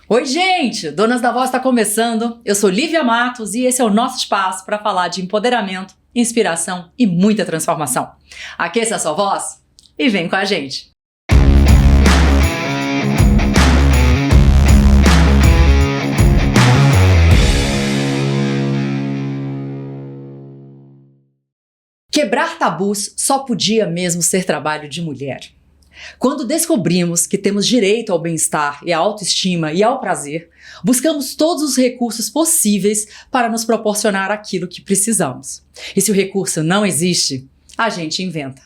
Oi, gente! Donas da Voz está começando. Eu sou Lívia Matos e esse é o nosso espaço para falar de empoderamento, inspiração e muita transformação. Aqueça a sua voz e vem com a gente! Quebrar tabus só podia mesmo ser trabalho de mulher. Quando descobrimos que temos direito ao bem-estar e à autoestima e ao prazer, buscamos todos os recursos possíveis para nos proporcionar aquilo que precisamos. E se o recurso não existe, a gente inventa.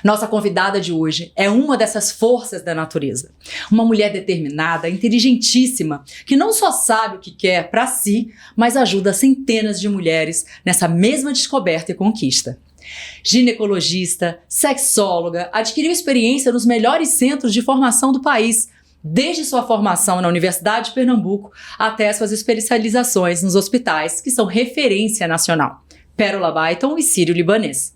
Nossa convidada de hoje é uma dessas forças da natureza. Uma mulher determinada, inteligentíssima, que não só sabe o que quer para si, mas ajuda centenas de mulheres nessa mesma descoberta e conquista. Ginecologista, sexóloga, adquiriu experiência nos melhores centros de formação do país, desde sua formação na Universidade de Pernambuco até suas especializações nos hospitais, que são referência nacional, Pérola Byton e Sírio-Libanês.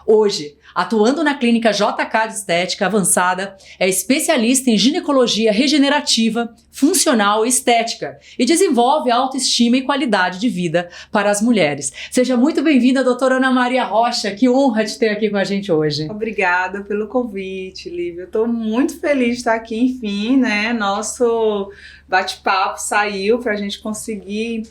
Hoje, atuando na clínica JK de Estética Avançada, é especialista em ginecologia regenerativa, funcional e estética e desenvolve autoestima e qualidade de vida para as mulheres. Seja muito bem-vinda, doutora Ana Maria Rocha. Que honra te ter aqui com a gente hoje. Obrigada pelo convite, Lívia. Eu estou muito feliz de estar aqui, enfim, né? Nosso bate-papo saiu para a gente conseguir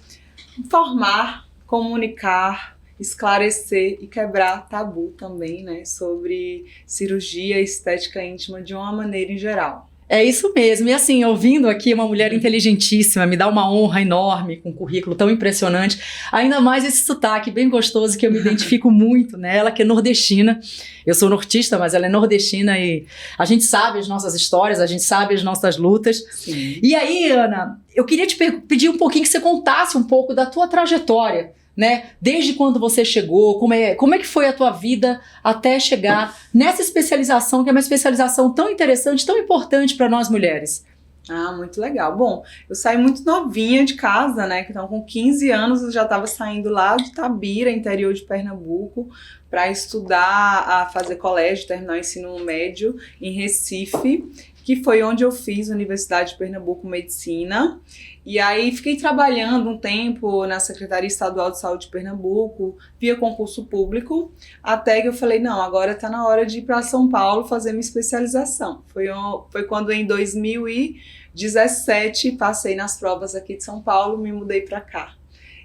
informar, comunicar, esclarecer e quebrar tabu também, né, sobre cirurgia e estética íntima de uma maneira em geral. É isso mesmo, e assim, ouvindo aqui uma mulher inteligentíssima, me dá uma honra enorme com um currículo tão impressionante, ainda mais esse sotaque bem gostoso que eu me identifico muito, né, ela que é nordestina, eu sou nortista, mas ela é nordestina e a gente sabe as nossas histórias, a gente sabe as nossas lutas. Sim. E aí, Ana, eu queria te pedir um pouquinho que você contasse um pouco da tua trajetória, né? Desde quando você chegou, como é que foi a tua vida até chegar nessa especialização, que é uma especialização tão interessante, tão importante para nós mulheres? Ah, muito legal. Bom, eu saí muito novinha de casa, né? Então, com 15 anos, eu já estava saindo lá de Itabira, interior de Pernambuco, para estudar, a fazer colégio, terminar o ensino médio em Recife, que foi onde eu fiz a Universidade de Pernambuco Medicina. E aí fiquei trabalhando um tempo na Secretaria Estadual de Saúde de Pernambuco, via concurso público, até que eu falei, não, agora está na hora de ir para São Paulo fazer minha especialização. Foi quando em 2017 passei nas provas aqui de São Paulo, me mudei para cá.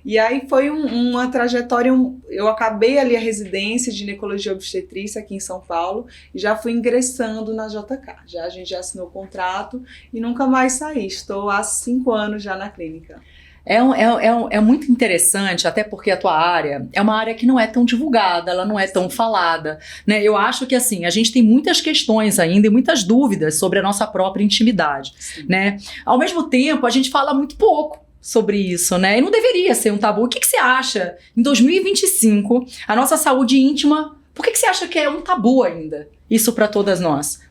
E aí foi uma trajetória, eu acabei ali a residência de ginecologia e obstetrícia aqui em São Paulo e já fui ingressando na JK. A gente já assinou o contrato e nunca mais saí. Estou há 5 anos já na clínica. É muito interessante, até porque a tua área é uma área que não é tão divulgada, ela não é tão falada, né? Eu acho que assim, a gente tem muitas questões ainda e muitas dúvidas sobre a nossa própria intimidade, né? Ao mesmo tempo, a gente fala muito pouco sobre isso, né? E não deveria ser um tabu. O que você acha, em 2025, a nossa saúde íntima, por que você acha que é um tabu ainda? Isso para todas nós.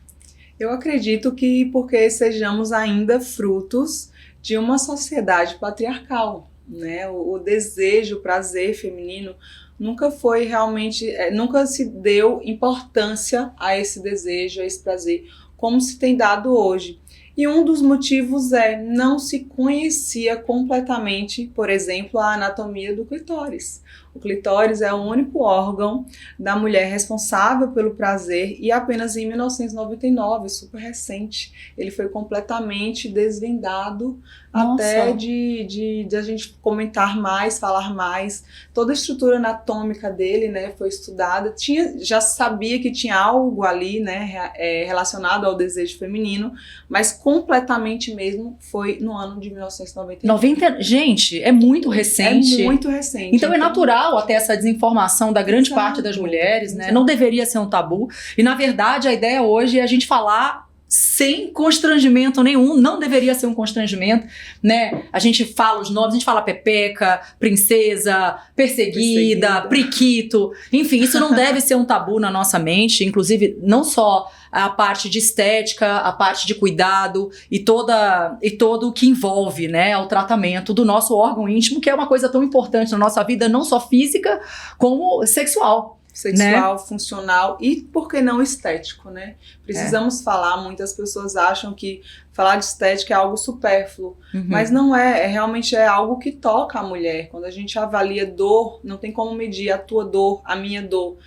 Eu acredito que porque sejamos ainda frutos de uma sociedade patriarcal, né? O desejo, o prazer feminino nunca foi realmente, nunca se deu importância a esse desejo, a esse prazer, como se tem dado hoje. E um dos motivos não se conhecia completamente, por exemplo, a anatomia do clitóris. O clitóris é o único órgão da mulher responsável pelo prazer e apenas em 1999, super recente, ele foi completamente desvendado. Nossa. Até de a gente comentar mais, falar mais. Toda a estrutura anatômica dele, né, foi estudada. Já sabia que tinha algo ali, né, relacionado ao desejo feminino, mas completamente mesmo foi no ano de 1999. Gente, é muito recente. É muito recente. Então é natural até essa desinformação da grande parte das mulheres, né? Não deveria ser um tabu. E na verdade a ideia hoje é a gente falar sem constrangimento nenhum, não deveria ser um constrangimento, né? A gente fala os nomes, a gente fala pepeca, princesa, perseguida, priquito, enfim, isso não deve ser um tabu na nossa mente, inclusive não só a parte de estética, a parte de cuidado e todo o que envolve, né, o tratamento do nosso órgão íntimo, que é uma coisa tão importante na nossa vida, não só física, como sexual. Sexual, né? Funcional e, por que não, estético, né? Precisamos falar, muitas pessoas acham que falar de estética é algo supérfluo, mas não é, realmente é algo que toca a mulher. Quando a gente avalia dor, não tem como medir a tua dor, a minha dor.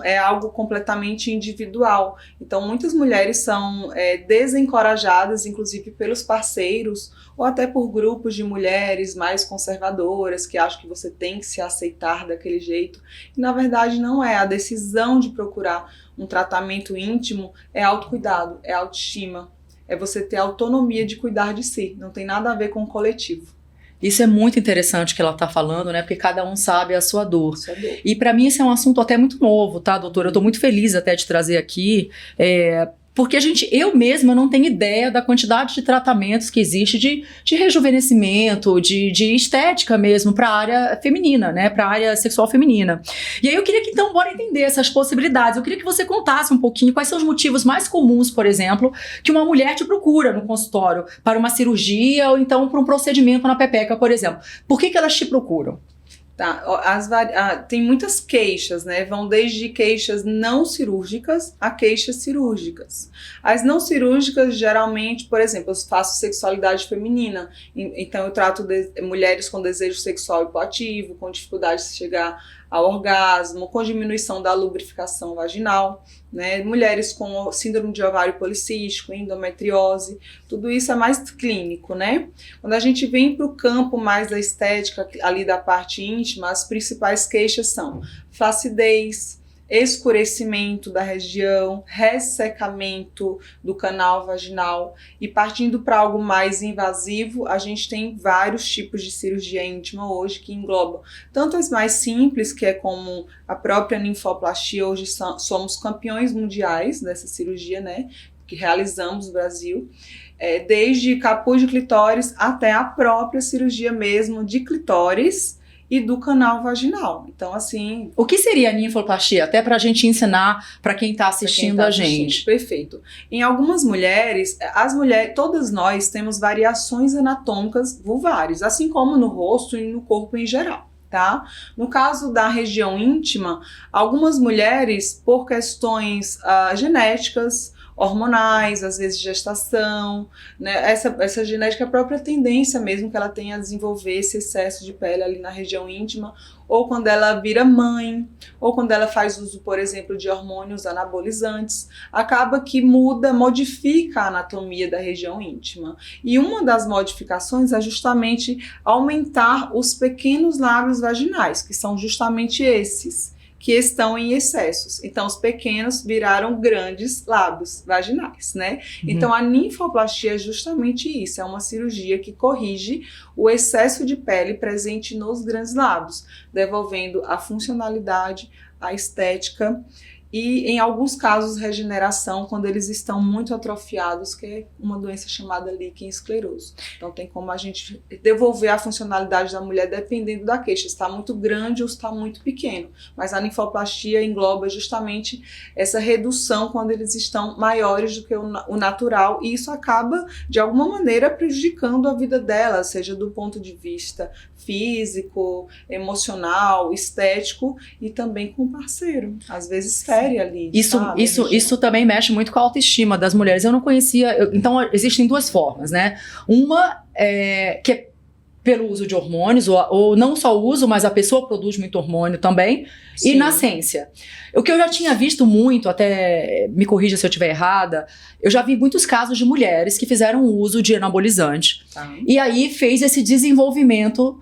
É algo completamente individual. Então, muitas mulheres são desencorajadas, inclusive pelos parceiros, ou até por grupos de mulheres mais conservadoras, que acham que você tem que se aceitar daquele jeito. E, na verdade, não é. A decisão de procurar um tratamento íntimo é autocuidado, é autoestima. É você ter autonomia de cuidar de si. Não tem nada a ver com o coletivo. Isso é muito interessante que ela está falando, né? Porque cada um sabe a sua dor. E para mim esse é um assunto até muito novo, tá, doutora? Eu estou muito feliz até de trazer aqui, porque eu mesma não tenho ideia da quantidade de tratamentos que existe de rejuvenescimento, de estética mesmo para a área feminina, né? Para a área sexual feminina. E aí eu queria que então, bora entender essas possibilidades. Eu queria que você contasse um pouquinho quais são os motivos mais comuns, por exemplo, que uma mulher te procura no consultório para uma cirurgia ou então para um procedimento na pepeca, por exemplo. Por que elas te procuram? Tá, tem muitas queixas, né? Vão desde queixas não cirúrgicas a queixas cirúrgicas. As não cirúrgicas, geralmente, por exemplo, eu faço sexualidade feminina, então eu trato mulheres com desejo sexual hipoativo, com dificuldade de chegar ao orgasmo, com diminuição da lubrificação vaginal, né? Mulheres com síndrome de ovário policístico, endometriose, tudo isso é mais clínico, né? Quando a gente vem para o campo mais da estética, ali da parte íntima, as principais queixas são flacidez, escurecimento da região, ressecamento do canal vaginal, e partindo para algo mais invasivo, a gente tem vários tipos de cirurgia íntima hoje que englobam tanto as mais simples, que é como a própria ninfoplastia. Hoje somos campeões mundiais dessa cirurgia, né, que realizamos no Brasil, desde capuz de clitóris até a própria cirurgia mesmo de clitóris e do canal vaginal. Então, assim... O que seria a ninfoplastia? Até pra gente ensinar para quem tá assistindo a gente. Perfeito. Em algumas mulheres, todas nós temos variações anatômicas vulvares, assim como no rosto e no corpo em geral. Tá? No caso da região íntima, algumas mulheres, por questões genéticas, hormonais, às vezes gestação, né? Essa genética é a própria tendência mesmo que ela tenha a desenvolver esse excesso de pele ali na região íntima, ou quando ela vira mãe, ou quando ela faz uso, por exemplo, de hormônios anabolizantes, acaba que modifica a anatomia da região íntima. E uma das modificações é justamente aumentar os pequenos lábios vaginais, que são justamente esses que estão em excessos. Então, os pequenos viraram grandes lábios vaginais, né? Então, a ninfoplastia é justamente isso, é uma cirurgia que corrige o excesso de pele presente nos grandes lábios, devolvendo a funcionalidade, a estética e, em alguns casos, regeneração, quando eles estão muito atrofiados, que é uma doença chamada líquen escleroso. Então, tem como a gente devolver a funcionalidade da mulher dependendo da queixa, se está muito grande ou se está muito pequeno. Mas a ninfoplastia engloba justamente essa redução quando eles estão maiores do que o natural, e isso acaba, de alguma maneira, prejudicando a vida dela, seja do ponto de vista físico, emocional, estético, e também com o parceiro. Às vezes fere ali. Isso também mexe muito com a autoestima das mulheres. Eu não conhecia. Então, existem duas formas, né? Uma que é pelo uso de hormônios, ou não só o uso, mas a pessoa produz muito hormônio também. Sim. E nascência. O que eu já tinha visto muito, até me corrija se eu estiver errada, eu já vi muitos casos de mulheres que fizeram uso de anabolizante. E aí fez esse desenvolvimento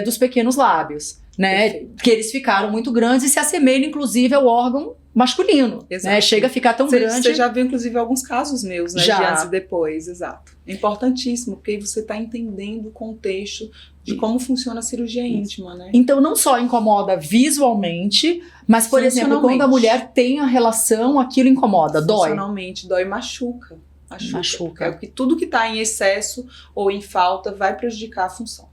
dos pequenos lábios, né? Perfeito. Que eles ficaram muito grandes e se assemelham, inclusive, ao órgão masculino, né? Chega a ficar tão grande. Você já viu, inclusive, alguns casos meus, né? Já. De antes e depois, exato. É importantíssimo, porque aí você está entendendo o contexto de como funciona a cirurgia íntima, né? Então, não só incomoda visualmente, mas, por exemplo, quando a mulher tem a relação, aquilo incomoda, dói. Funcionalmente, dói e machuca. Machuca. Porque tudo que está em excesso ou em falta vai prejudicar a função.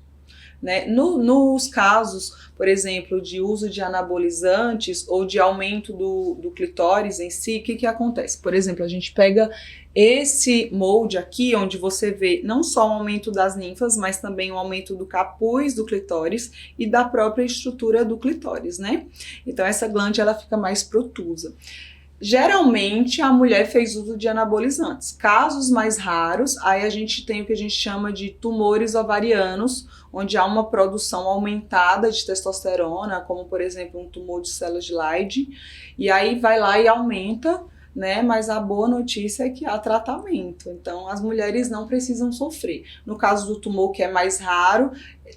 Né? Nos casos, por exemplo, de uso de anabolizantes ou de aumento do clitóris em si, o que acontece? Por exemplo, a gente pega esse molde aqui, onde você vê não só o aumento das ninfas, mas também o aumento do capuz do clitóris e da própria estrutura do clitóris, né? Então, essa glande ela fica mais protusa. Geralmente a mulher fez uso de anabolizantes. Casos mais raros, aí a gente tem o que a gente chama de tumores ovarianos, onde há uma produção aumentada de testosterona, como por exemplo um tumor de células de Leydig, e aí vai lá e aumenta, né? Mas a boa notícia é que há tratamento, então as mulheres não precisam sofrer. No caso do tumor, que é mais raro,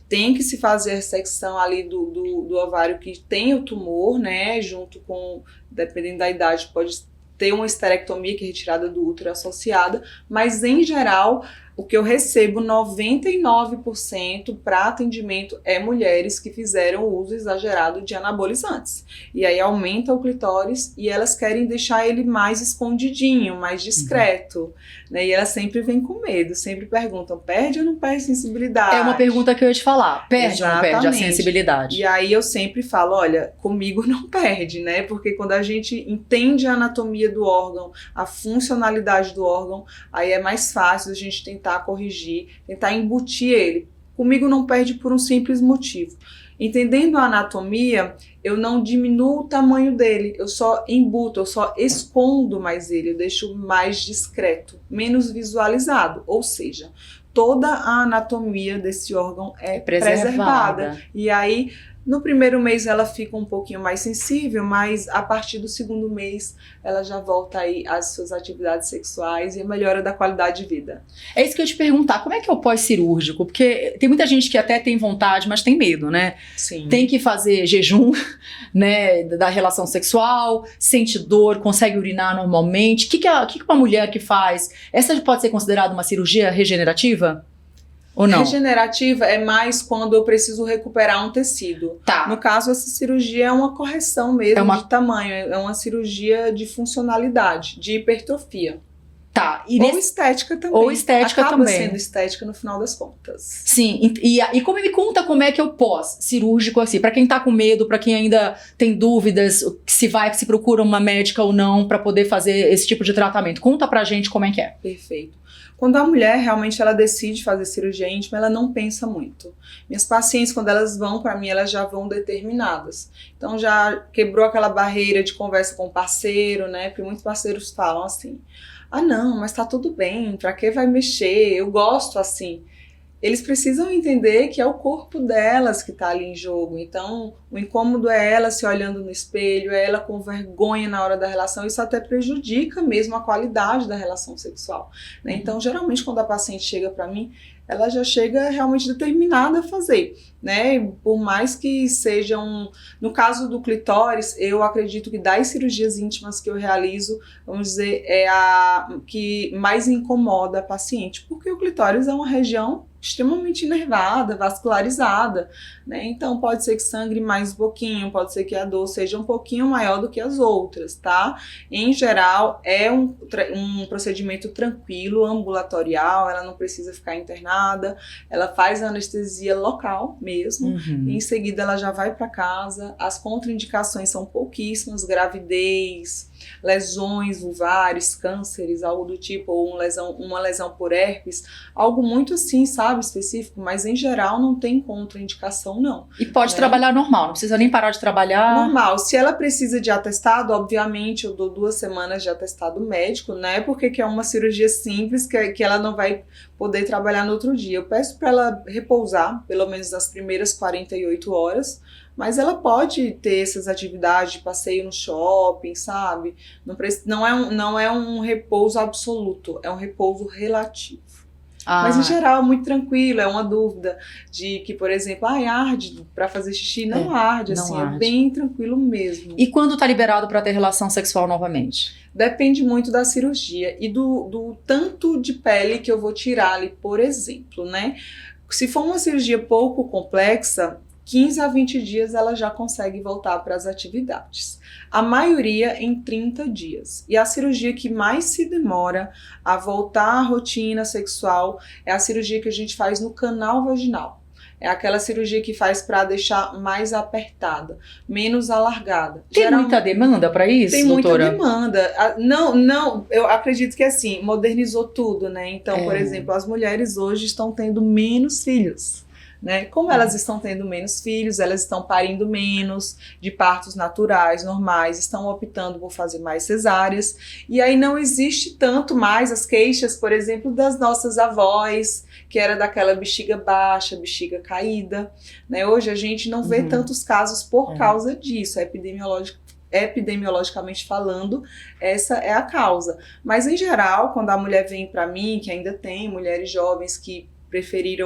tem que se fazer a ressecção ali do ovário que tem o tumor, né? Junto com, dependendo da idade, pode ter uma esterectomia, que é retirada do útero associada, mas em geral o que eu recebo 99% para atendimento é mulheres que fizeram uso exagerado de anabolizantes. E aí aumenta o clitóris e elas querem deixar ele mais escondidinho, mais discreto. Né? E elas sempre vêm com medo, sempre perguntam, perde ou não perde sensibilidade? É uma pergunta que eu ia te falar, perde ou não perde a Exatamente. sensibilidade? E aí eu sempre falo, olha, comigo não perde, né? Porque quando a gente entende a anatomia do órgão, a funcionalidade do órgão, aí é mais fácil a gente tentar corrigir, tentar embutir ele. Comigo não perde por um simples motivo. Entendendo a anatomia, eu não diminuo o tamanho dele, eu só embuto, eu só escondo mais ele, eu deixo mais discreto, menos visualizado, ou seja, toda a anatomia desse órgão é preservada. E aí, no primeiro mês ela fica um pouquinho mais sensível, mas a partir do segundo mês ela já volta aí às suas atividades sexuais e a melhora da qualidade de vida. É isso que eu ia te perguntar, como é que é o pós-cirúrgico? Porque tem muita gente que até tem vontade, mas tem medo, né? Sim. Tem que fazer jejum, né, da relação sexual, sente dor, consegue urinar normalmente. O que uma mulher que faz? Essa pode ser considerada uma cirurgia regenerativa? Ou não? Regenerativa é mais quando eu preciso recuperar um tecido. Tá. No caso, essa cirurgia é uma correção mesmo de tamanho, é uma cirurgia de funcionalidade, de hipertrofia. Tá. Ou estética também. Ou estética Acaba também. sendo estética no final das contas. Sim, e como me conta como é que é o pós-cirúrgico, assim, pra quem tá com medo, pra quem ainda tem dúvidas, se procura uma médica ou não pra poder fazer esse tipo de tratamento. Conta pra gente como é que é. Perfeito. Quando a mulher realmente ela decide fazer cirurgia íntima, ela não pensa muito. Minhas pacientes, quando elas vão para mim, elas já vão determinadas. Então já quebrou aquela barreira de conversa com o parceiro, né? Porque muitos parceiros falam assim, ah não, mas tá tudo bem, pra que vai mexer? Eu gosto assim. Eles precisam entender que é o corpo delas que está ali em jogo. Então, o incômodo é ela se olhando no espelho, é ela com vergonha na hora da relação. Isso até prejudica mesmo a qualidade da relação sexual. Né? Então, geralmente, quando a paciente chega para mim, ela já chega realmente determinada a fazer. Né? Por mais que sejam... No caso do clitóris, eu acredito que das cirurgias íntimas que eu realizo, vamos dizer, é a que mais incomoda a paciente. Porque o clitóris é uma região extremamente inervada, vascularizada, né? Então pode ser que sangre mais um pouquinho, pode ser que a dor seja um pouquinho maior do que as outras, tá? Em geral, é um procedimento tranquilo, ambulatorial, ela não precisa ficar internada, ela faz a anestesia local mesmo, e em seguida ela já vai para casa. As contraindicações são pouquíssimas, gravidez, lesões vulvares, cânceres, algo do tipo, ou uma lesão por herpes, algo muito assim, sabe, específico, mas em geral não tem contraindicação não. E pode trabalhar normal, não precisa nem parar de trabalhar? Normal, se ela precisa de atestado, obviamente eu dou 2 semanas de atestado médico, né, porque que é uma cirurgia simples, que ela não vai poder trabalhar no outro dia. Eu peço para ela repousar, pelo menos nas primeiras 48 horas, mas ela pode ter essas atividades de passeio no shopping, sabe? Não é um repouso absoluto, é um repouso relativo. Mas em geral é muito tranquilo, é uma dúvida de que, por exemplo, arde para fazer xixi, não arde, assim, é bem tranquilo mesmo. E quando tá liberado para ter relação sexual novamente? Depende muito da cirurgia e do tanto de pele que eu vou tirar ali, por exemplo, né? Se for uma cirurgia pouco complexa, 15 a 20 dias ela já consegue voltar para as atividades. A maioria em 30 dias. E a cirurgia que mais se demora a voltar à rotina sexual é a cirurgia que a gente faz no canal vaginal. É aquela cirurgia que faz para deixar mais apertada, menos alargada. Tem muita demanda para isso, doutora? Tem muita demanda. Não, eu acredito que assim, modernizou tudo, né? Então, por exemplo, as mulheres hoje estão tendo menos filhos. né? Como elas estão tendo menos filhos, elas estão parindo menos, de partos naturais, normais, estão optando por fazer mais cesáreas, e aí não existe tanto mais as queixas, por exemplo, das nossas avós, que era daquela bexiga baixa, bexiga caída, né? Hoje a gente não vê tantos casos por causa disso, epidemiologicamente falando, essa é a causa. Mas, em geral, quando a mulher vem para mim, que ainda tem mulheres jovens que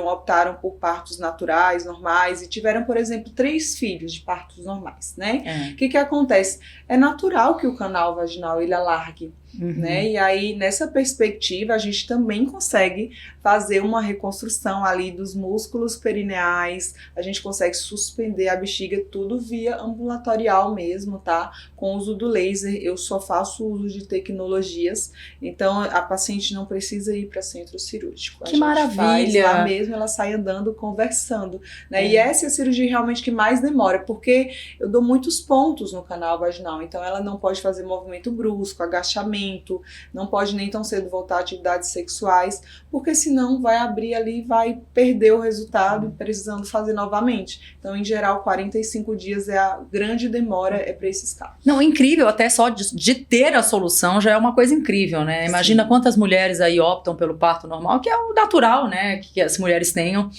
optaram por partos naturais, normais, e tiveram, por exemplo, 3 filhos de partos normais, né? O que acontece? É natural que o canal vaginal, ele alargue, né? E aí, nessa perspectiva, a gente também consegue fazer uma reconstrução ali dos músculos perineais, a gente consegue suspender a bexiga, tudo via ambulatorial mesmo, tá? Com o uso do laser, eu só faço uso de tecnologias, então a paciente não precisa ir para centro cirúrgico. Que maravilha! Lá mesmo, ela sai andando, conversando, né? E essa é a cirurgia realmente que mais demora, porque eu dou muitos pontos no canal vaginal, então ela não pode fazer movimento brusco, agachamento, não pode nem tão cedo voltar a atividades sexuais, porque senão vai abrir ali e vai perder o resultado, precisando fazer novamente. Então, em geral, 45 dias é a grande demora para esses casos. Não, incrível, até só de ter a solução já é uma coisa incrível, né? Imagina quantas mulheres aí optam pelo parto normal, que é o natural, né? Que as mulheres tenham.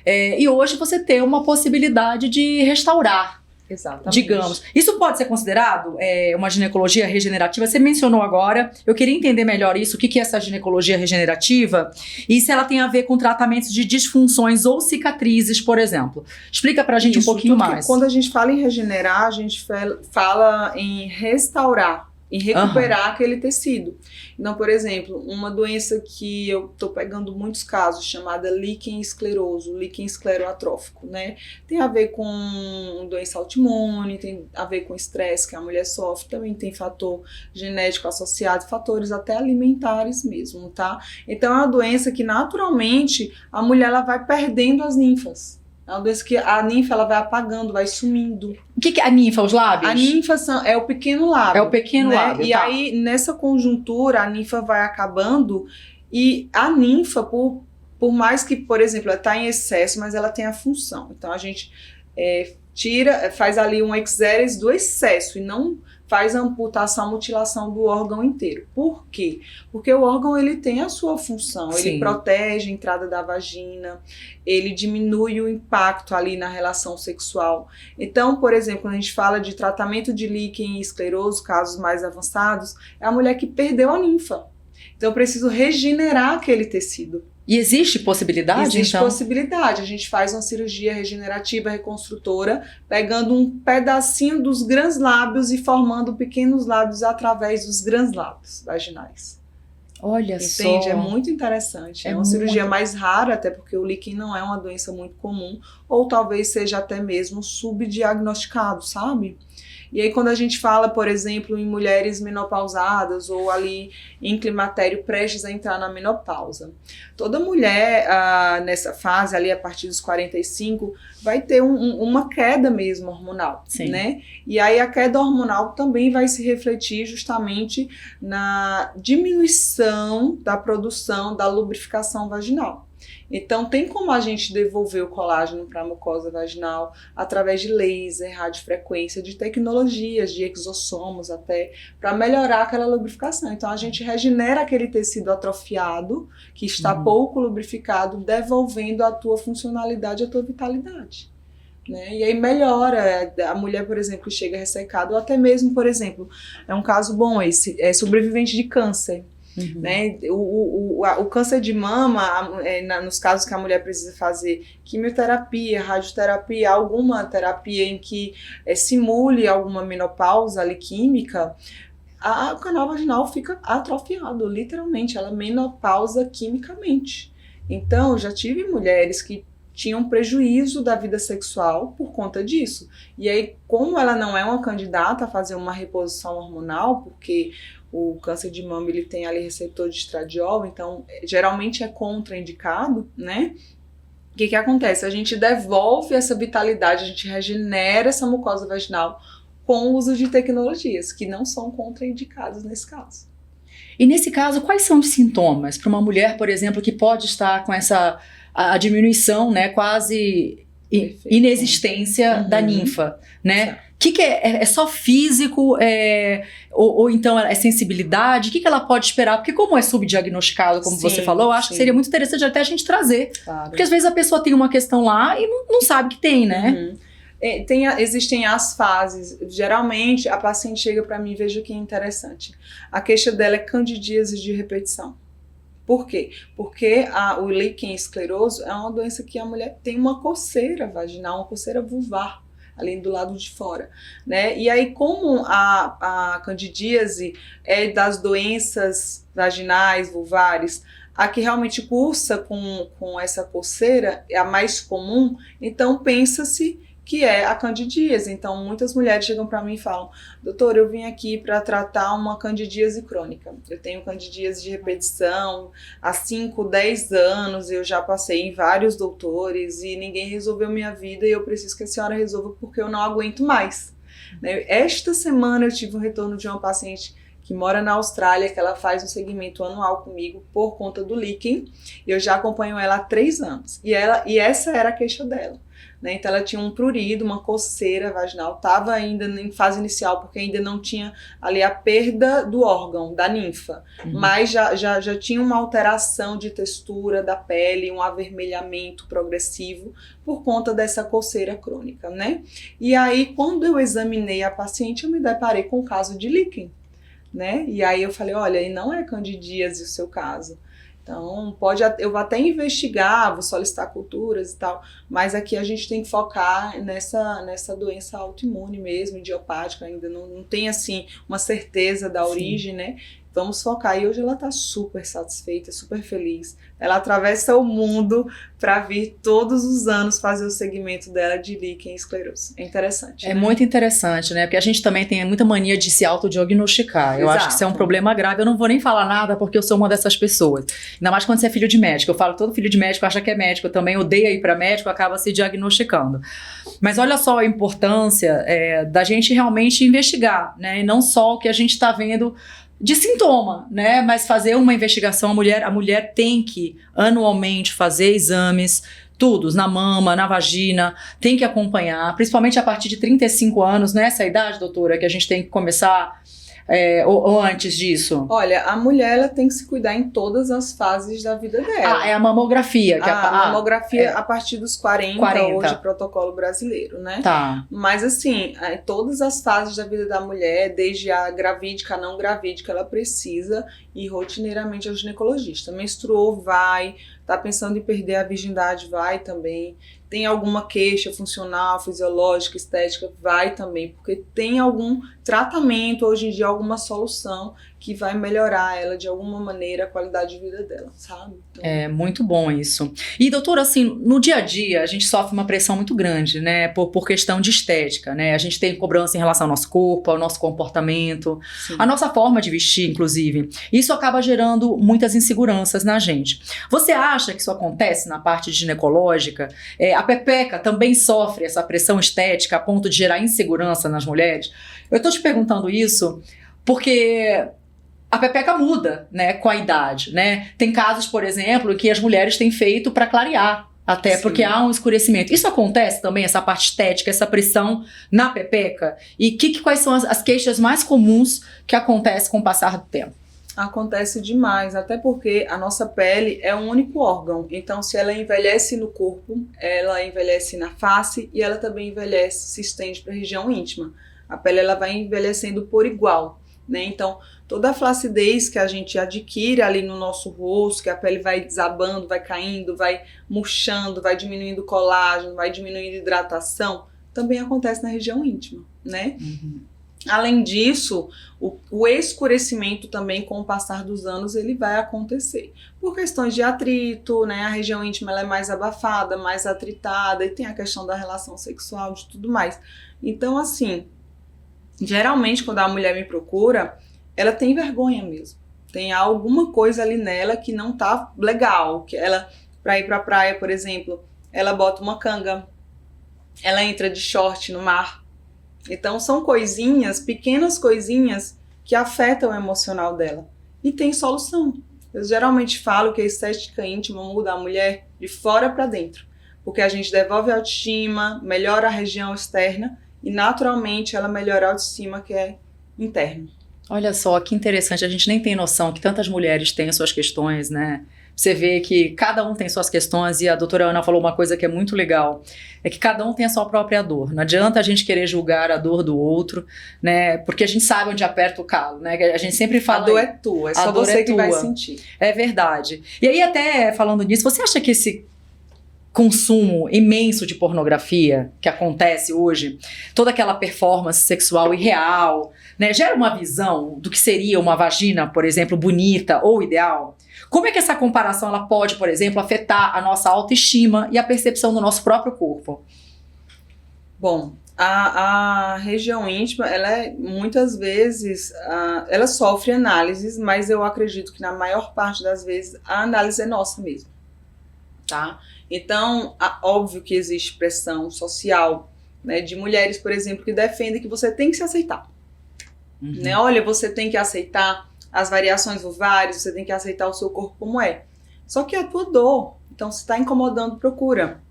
E hoje você tem uma possibilidade de restaurar. Exatamente. Digamos. Isso pode ser considerado uma ginecologia regenerativa? Você mencionou agora, eu queria entender melhor isso, o que é essa ginecologia regenerativa e se ela tem a ver com tratamentos de disfunções ou cicatrizes, por exemplo. Explica pra gente um pouquinho mais. Quando a gente fala em regenerar, a gente fala em restaurar, em recuperar aquele tecido. Então, por exemplo, uma doença que eu estou pegando muitos casos, chamada líquen escleroso, líquen escleroatrófico, né? Tem a ver com doença autoimune, tem a ver com estresse que a mulher sofre, também tem fator genético associado, fatores até alimentares mesmo, tá? Então, é uma doença que naturalmente a mulher ela vai perdendo as ninfas. É uma doença que a ninfa ela vai apagando, vai sumindo. O que é a ninfa, os lábios? A ninfa é o pequeno lábio. É o pequeno lábio, E aí, nessa conjuntura, a ninfa vai acabando e a ninfa, por mais que, por exemplo, ela está em excesso, mas ela tem a função. Então, a gente faz ali um exéres do excesso e não faz a amputação, a mutilação do órgão inteiro. Por quê? Porque o órgão ele tem a sua função, ele protege a entrada da vagina, ele diminui o impacto ali na relação sexual. Então, por exemplo, quando a gente fala de tratamento de líquen escleroso, casos mais avançados, é a mulher que perdeu a ninfa. Então, eu preciso regenerar aquele tecido. E existe possibilidade, Existe então? possibilidade. A gente faz uma cirurgia regenerativa, reconstrutora, pegando um pedacinho dos grandes lábios e formando pequenos lábios através dos grandes lábios vaginais. Olha só. Entende? É muito interessante. É uma cirurgia mais rara, até porque o líquen não é uma doença muito comum, ou talvez seja até mesmo subdiagnosticado, sabe? E aí quando a gente fala, por exemplo, em mulheres menopausadas ou ali em climatério prestes a entrar na menopausa, toda mulher nessa fase ali a partir dos 45 vai ter uma queda mesmo hormonal, né? E aí a queda hormonal também vai se refletir justamente na diminuição da produção da lubrificação vaginal. Então, tem como a gente devolver o colágeno para a mucosa vaginal através de laser, radiofrequência, de tecnologias, de exossomos até, para melhorar aquela lubrificação. Então, a gente regenera aquele tecido atrofiado, que está pouco lubrificado, devolvendo a tua funcionalidade, a tua vitalidade. Né? E aí melhora a mulher, por exemplo, que chega ressecada, ou até mesmo, por exemplo, é um caso bom esse, é sobrevivente de câncer. Né? O câncer de mama, nos casos que a mulher precisa fazer quimioterapia, radioterapia, alguma terapia em que simule alguma menopausa ali química, o canal vaginal fica atrofiado, literalmente, ela menopausa quimicamente. Então, já tive mulheres que tinham prejuízo da vida sexual por conta disso. E aí, como ela não é uma candidata a fazer uma reposição hormonal, porque o câncer de mama ele tem ali receptor de estradiol, então geralmente é contraindicado, né? O que acontece? A gente devolve essa vitalidade, a gente regenera essa mucosa vaginal com o uso de tecnologias que não são contraindicadas nesse caso. E nesse caso, quais são os sintomas para uma mulher, por exemplo, que pode estar com essa a diminuição, né, quase inexistência da ninfa, né? O que é só físico, ou então é sensibilidade? O que ela pode esperar? Porque como é subdiagnosticado, como você falou, eu acho que seria muito interessante até a gente trazer. Claro. Porque às vezes a pessoa tem uma questão lá e não sabe que tem, né? Existem as fases. Geralmente, a paciente chega para mim e veja que é interessante. A queixa dela é candidíase de repetição. Por quê? Porque o líquen escleroso é uma doença que a mulher tem uma coceira vaginal, uma coceira vulvar, ali do lado de fora, né? E aí, como a candidíase é das doenças vaginais, vulvares, a que realmente cursa com essa coceira é a mais comum, então pensa-se que é a candidíase. Então, muitas mulheres chegam para mim e falam: doutor, eu vim aqui para tratar uma candidíase crônica. Eu tenho candidíase de repetição há 5, 10 anos, eu já passei em vários doutores e ninguém resolveu minha vida e eu preciso que a senhora resolva porque eu não aguento mais. Esta semana eu tive um retorno de uma paciente que mora na Austrália, que ela faz um segmento anual comigo por conta do líquen. Eu já acompanho ela há 3 anos. E essa era a queixa dela. Né? Então ela tinha um prurido, uma coceira vaginal, estava ainda em fase inicial, porque ainda não tinha ali a perda do órgão, da ninfa, mas já tinha uma alteração de textura da pele, um avermelhamento progressivo por conta dessa coceira crônica, né? E aí, quando eu examinei a paciente, eu me deparei com o caso de líquen, né? E aí eu falei: olha, e não é candidíase o seu caso. Então, eu vou até investigar, vou solicitar culturas e tal, mas aqui a gente tem que focar nessa doença autoimune mesmo, idiopática, ainda não tem, assim, uma certeza da origem, né? Vamos focar. E hoje ela tá super satisfeita, super feliz. Ela atravessa o mundo para vir todos os anos fazer o segmento dela de líquen escleroso. É interessante, né? Muito interessante, né? Porque a gente também tem muita mania de se autodiagnosticar. Eu acho que isso é um problema grave. Eu não vou nem falar nada porque eu sou uma dessas pessoas. Ainda mais quando você é filho de médico. Eu falo que todo filho de médico acha que é médico. Eu também odeio ir para médico, acaba se diagnosticando. Mas olha só a importância da gente realmente investigar, né? E não só o que a gente está vendo de sintoma, né? Mas fazer uma investigação, a mulher tem que anualmente fazer exames, todos, na mama, na vagina, tem que acompanhar, principalmente a partir de 35 anos, nessa idade, doutora, que a gente tem que começar, ou antes disso? Olha, a mulher ela tem que se cuidar em todas as fases da vida dela. É a mamografia. A mamografia a partir dos 40, hoje, protocolo brasileiro, né? Tá. Mas assim, todas as fases da vida da mulher, desde a gravídica, a não gravídica, ela precisa ir rotineiramente ao ginecologista. Menstruou, vai. Tá pensando em perder a virgindade, vai também. Tem alguma queixa funcional, fisiológica, estética, vai também, porque tem algum tratamento, hoje em dia, alguma solução que vai melhorar ela de alguma maneira, a qualidade de vida dela, sabe? Então... É muito bom isso. E, doutora, assim, no dia a dia, a gente sofre uma pressão muito grande, né, por questão de estética, né? A gente tem cobrança em relação ao nosso corpo, ao nosso comportamento, Sim. a nossa forma de vestir, inclusive. Isso acaba gerando muitas inseguranças na gente. Você acha que isso acontece na parte ginecológica? A pepeca também sofre essa pressão estética a ponto de gerar insegurança nas mulheres? Eu tô te perguntando isso porque a pepeca muda, né, com a idade, né? Tem casos, por exemplo, que as mulheres têm feito para clarear, até Sim. porque há um escurecimento. Isso acontece também, essa parte estética, essa pressão na pepeca? E quais são as queixas mais comuns que acontecem com o passar do tempo? Acontece demais, até porque a nossa pele é um único órgão. Então, se ela envelhece no corpo, ela envelhece na face e ela também envelhece, se estende para a região íntima. A pele ela vai envelhecendo por igual, né? Então, toda a flacidez que a gente adquire ali no nosso rosto, que a pele vai desabando, vai caindo, vai murchando, vai diminuindo o colágeno, vai diminuindo a hidratação, também acontece na região íntima, né? Uhum. Além disso, o escurecimento também, com o passar dos anos, ele vai acontecer. Por questões de atrito, né? A região íntima ela é mais abafada, mais atritada, e tem a questão da relação sexual, de tudo mais. Então, assim, geralmente quando a mulher me procura, ela tem vergonha mesmo. Tem alguma coisa ali nela que não tá legal. Que ela, pra ir pra praia, por exemplo, ela bota uma canga, ela entra de short no mar. Então são coisinhas, pequenas coisinhas que afetam o emocional dela. E tem solução. Eu geralmente falo que a estética íntima muda a mulher de fora para dentro, porque a gente devolve a autoestima, melhora a região externa e naturalmente ela melhora a autoestima que é interna. Olha só, que interessante, a gente nem tem noção que tantas mulheres têm suas questões, né? Você vê que cada um tem suas questões e a doutora Ana falou uma coisa que é muito legal, é que cada um tem a sua própria dor. Não adianta a gente querer julgar a dor do outro, né? Porque a gente sabe onde aperta o calo, né? A gente sempre fala... A dor é tua, é só você que vai sentir. É verdade. E aí até falando nisso, você acha que esse consumo imenso de pornografia que acontece hoje, toda aquela performance sexual irreal, né, gera uma visão do que seria uma vagina, por exemplo, bonita ou ideal? Como é que essa comparação ela pode, por exemplo, afetar a nossa autoestima e a percepção do nosso próprio corpo? Bom, a região íntima, ela muitas vezes, ela sofre análises, mas eu acredito que na maior parte das vezes a análise é nossa mesmo, tá? Então, óbvio que existe pressão social, né, de mulheres, por exemplo, que defendem que você tem que se aceitar. Né? Olha, você tem que aceitar as variações vulvares, você tem que aceitar o seu corpo como é. Só que é a tua dor, então se está incomodando, procura.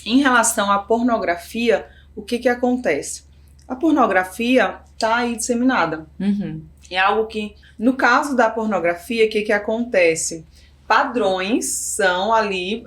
Em relação à pornografia, o que acontece? A pornografia está aí disseminada. É algo que, no caso da pornografia, o que acontece? Padrões são ali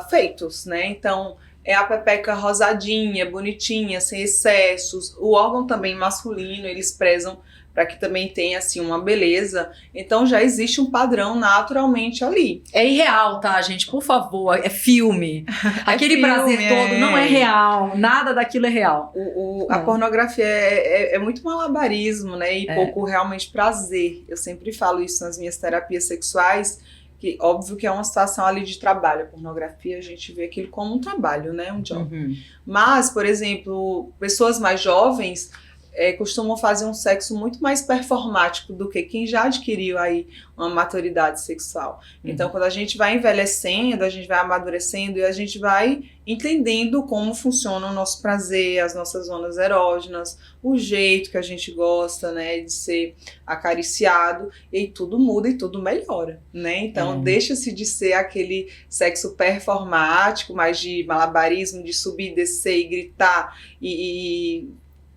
feitos, né? Então, é a pepeca rosadinha, bonitinha, sem excessos. O órgão também masculino, eles prezam para que também tenha, assim, uma beleza. Então, já existe um padrão naturalmente ali. É irreal, tá, gente? Por favor, é filme. Aquele filme, prazer todo não é real. Nada daquilo é real. A pornografia é muito malabarismo, né? E pouco realmente prazer. Eu sempre falo isso nas minhas terapias sexuais, que óbvio que é uma situação ali de trabalho. A pornografia, a gente vê aquilo como um trabalho, né? Um job. Mas, por exemplo, pessoas mais jovens costumam fazer um sexo muito mais performático do que quem já adquiriu aí uma maturidade sexual. Então, quando a gente vai envelhecendo, a gente vai amadurecendo e a gente vai entendendo como funciona o nosso prazer, as nossas zonas erógenas, o jeito que a gente gosta, né, de ser acariciado, e tudo muda e tudo melhora, né? Então, deixa-se de ser aquele sexo performático, mais de malabarismo, de subir, descer e gritar e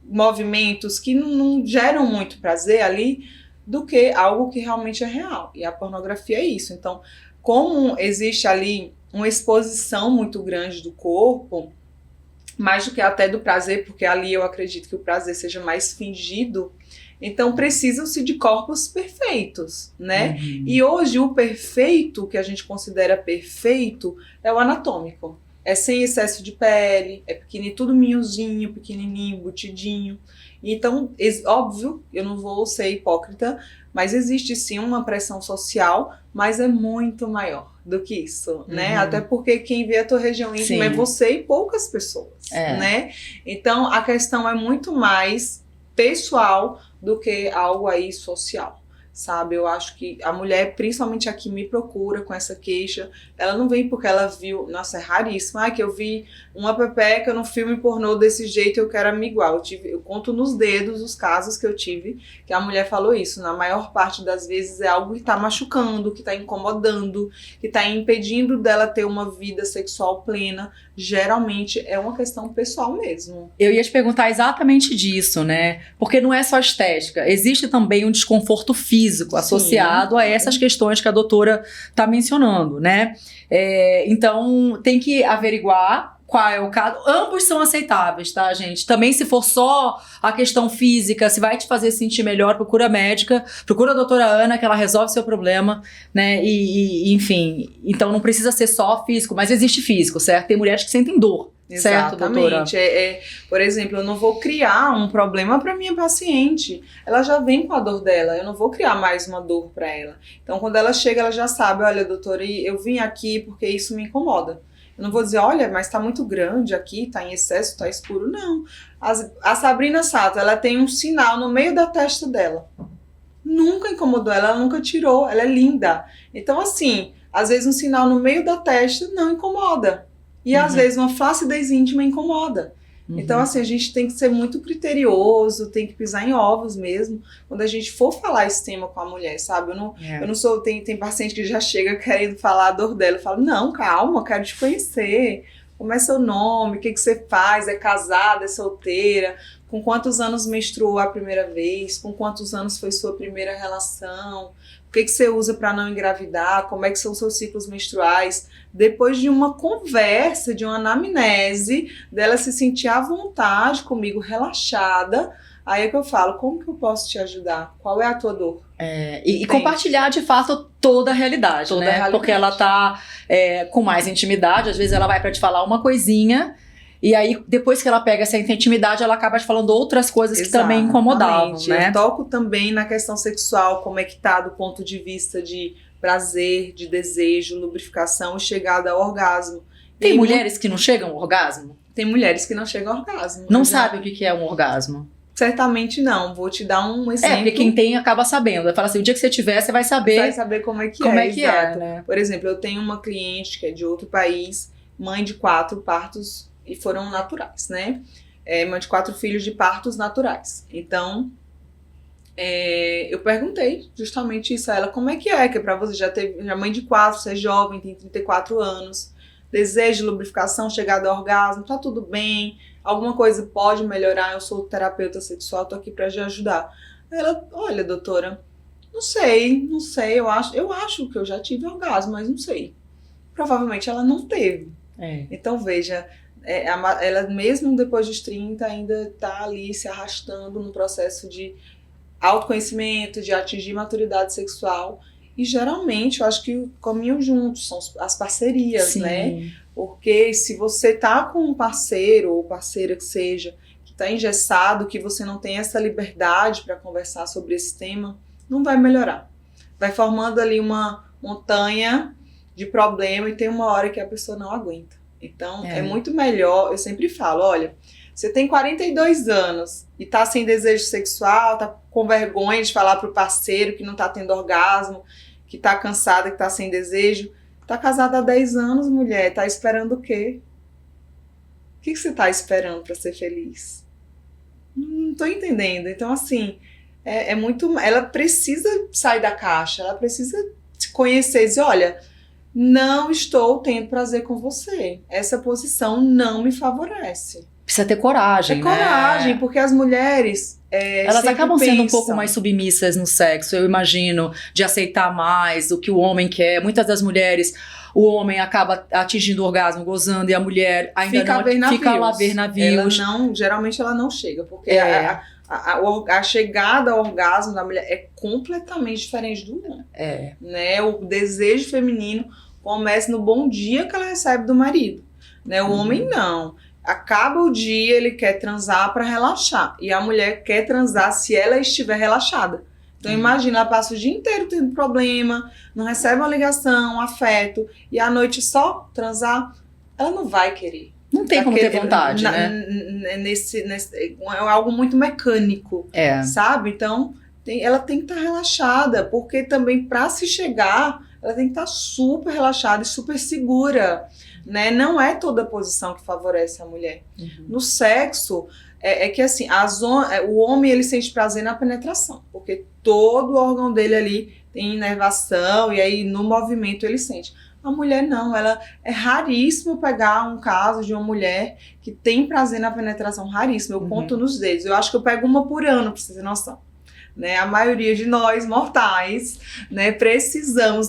movimentos que não geram muito prazer ali, do que algo que realmente é real. E a pornografia é isso. Então, como existe ali uma exposição muito grande do corpo, mais do que até do prazer, porque ali eu acredito que o prazer seja mais fingido, então precisam-se de corpos perfeitos, né? E hoje o perfeito, que a gente considera perfeito, é o anatômico. É sem excesso de pele, é pequenininho, tudo minhozinho, pequenininho, embutidinho. Então, óbvio, eu não vou ser hipócrita, mas existe sim uma pressão social, mas é muito maior do que isso, né? Até porque quem vê a tua região íntima é você e poucas pessoas, né? Então, a questão é muito mais pessoal do que algo aí social. Sabe, eu acho que a mulher, principalmente aqui, me procura com essa queixa. Ela não vem porque ela viu, nossa, é raríssimo, que eu vi uma pepeca no filme pornô desse jeito, eu quero me igual. Eu conto nos dedos os casos que eu tive, que a mulher falou isso. Na maior parte das vezes é algo que tá machucando, que tá incomodando, que tá impedindo dela ter uma vida sexual plena. Geralmente é uma questão pessoal mesmo. Eu ia te perguntar exatamente disso, né? Porque não é só estética, existe também um desconforto físico associado a essas questões que a doutora está mencionando, né? Então, tem que averiguar qual é o caso. Ambos são aceitáveis, tá, gente? Também, se for só a questão física, se vai te fazer sentir melhor, procura a médica, procura a doutora Ana, que ela resolve seu problema, né? E enfim, então não precisa ser só físico, mas existe físico, certo? Tem mulheres que sentem dor. Certo, doutora? Por exemplo, eu não vou criar um problema para minha paciente. Ela já vem com a dor dela, eu não vou criar mais uma dor para ela. Então, quando ela chega, ela já sabe, olha, doutora, eu vim aqui porque isso me incomoda. Eu não vou dizer, olha, mas tá muito grande aqui, tá em excesso, tá escuro. Não. A Sabrina Sato, ela tem um sinal no meio da testa dela. Nunca incomodou ela nunca tirou, ela é linda. Então, assim, às vezes um sinal no meio da testa não incomoda. E às vezes uma flacidez íntima incomoda. Então, assim, a gente tem que ser muito criterioso, tem que pisar em ovos mesmo, quando a gente for falar esse tema com a mulher, sabe? Eu não sou, tem paciente que já chega querendo falar a dor dela, eu falo, não, calma, eu quero te conhecer, como é seu nome, o que você faz, é casada, é solteira, com quantos anos menstruou a primeira vez, com quantos anos foi sua primeira relação, o que você usa para não engravidar, como é que são seus ciclos menstruais. Depois de uma conversa, de uma anamnese, dela se sentir à vontade comigo, relaxada, aí é que eu falo, como que eu posso te ajudar? Qual é a tua dor? E compartilhar de fato toda a realidade, Toda né? a realidade. Porque ela tá com mais intimidade, às vezes ela vai pra te falar uma coisinha, e aí depois que ela pega essa intimidade, ela acaba te falando outras coisas que também incomodavam, né? Eu toco também na questão sexual, como é que tá do ponto de vista de prazer, de desejo, lubrificação e chegada ao orgasmo. Tem mulheres que não chegam ao orgasmo? Tem mulheres que não chegam ao orgasmo. Não sabem o que é um orgasmo? Certamente não. Vou te dar um exemplo. Porque quem tem acaba sabendo. Vai falar assim, o dia que você tiver, você vai saber. Vai saber como é que é, né? Por exemplo, eu tenho uma cliente que é de outro país, mãe de 4 partos e foram naturais, né? Mãe de 4 filhos de partos naturais. Então, eu perguntei justamente isso a ela, como é que é pra você, já mãe de 4, você é jovem, tem 34 anos, desejo, lubrificação, chegada ao orgasmo, tá tudo bem, alguma coisa pode melhorar, eu sou terapeuta sexual, tô aqui pra te ajudar. Ela, olha, doutora, não sei, eu acho que eu já tive orgasmo, mas não sei. Provavelmente ela não teve. Então, veja, ela mesmo depois dos 30 ainda tá ali se arrastando no processo de autoconhecimento, de atingir maturidade sexual. E geralmente eu acho que caminham juntos, são as parcerias, Sim. né? Porque se você tá com um parceiro ou parceira que seja, que tá engessado, que você não tem essa liberdade para conversar sobre esse tema, não vai melhorar. Vai formando ali uma montanha de problema e tem uma hora que a pessoa não aguenta. Então é muito melhor, eu sempre falo, olha, você tem 42 anos e tá sem desejo sexual, tá com vergonha de falar pro parceiro que não tá tendo orgasmo, que tá cansada, que tá sem desejo. Tá casada há 10 anos, mulher, tá esperando o quê? O que você tá esperando pra ser feliz? Não tô entendendo. Então, assim, ela precisa sair da caixa, ela precisa se conhecer e dizer, olha, não estou tendo prazer com você. Essa posição não me favorece. Precisa ter coragem, né? Coragem, porque as mulheres elas acabam sendo um pouco mais submissas no sexo, eu imagino, de aceitar mais o que o homem quer. Muitas das mulheres, o homem acaba atingindo o orgasmo, gozando, e a mulher ainda fica lá a ver navios. Geralmente ela não chega, porque a chegada ao orgasmo da mulher é completamente diferente do homem. Né? O desejo feminino começa no bom dia que ela recebe do marido. Né? O homem não. Acaba o dia, ele quer transar para relaxar. E a mulher quer transar se ela estiver relaxada. Então imagina, ela passa o dia inteiro tendo problema, não recebe uma ligação, um afeto, e à noite só transar, ela não vai querer. Não tem como ter vontade, né? É algo muito mecânico, sabe? Então ela tem que estar relaxada, porque também para se chegar, ela tem que estar super relaxada e super segura. Né? Não é toda posição que favorece a mulher. No sexo, que assim, o homem ele sente prazer na penetração, porque todo o órgão dele ali tem inervação e aí no movimento ele sente. A mulher não, é raríssimo pegar um caso de uma mulher que tem prazer na penetração, raríssimo, eu conto nos dedos, eu acho que eu pego uma por ano, pra você ter noção. Né? A maioria de nós mortais, né,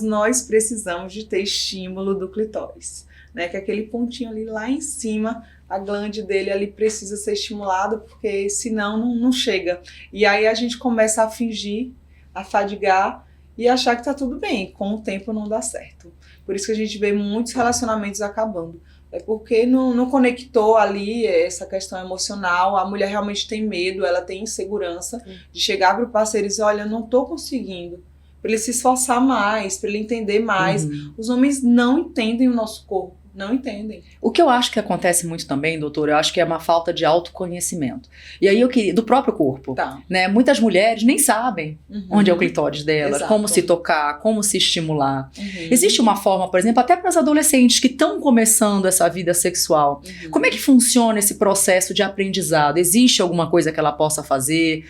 nós precisamos de ter estímulo do clitóris. Né, que aquele pontinho ali lá em cima, a glande dele ali precisa ser estimulada, porque senão não chega. E aí a gente começa a fingir, a fadigar e achar que tá tudo bem. Com o tempo não dá certo. Por isso que a gente vê muitos relacionamentos acabando. É porque não conectou ali essa questão emocional, a mulher realmente tem medo, ela tem insegurança de chegar pro parceiro e dizer, olha, eu não tô conseguindo. Para ele se esforçar mais, para ele entender mais. Os homens não entendem o nosso corpo. Não entendem. O que eu acho que acontece muito também, doutora, eu acho que é uma falta de autoconhecimento. E aí eu queria, do próprio corpo, Tá. né? Muitas mulheres nem sabem onde é o clitóris delas, Exato. como se tocar, como se estimular. Uhum. Existe uma forma, por exemplo, até para as adolescentes que estão começando essa vida sexual. Uhum. Como é que funciona esse processo de aprendizado? Existe alguma coisa que ela possa fazer?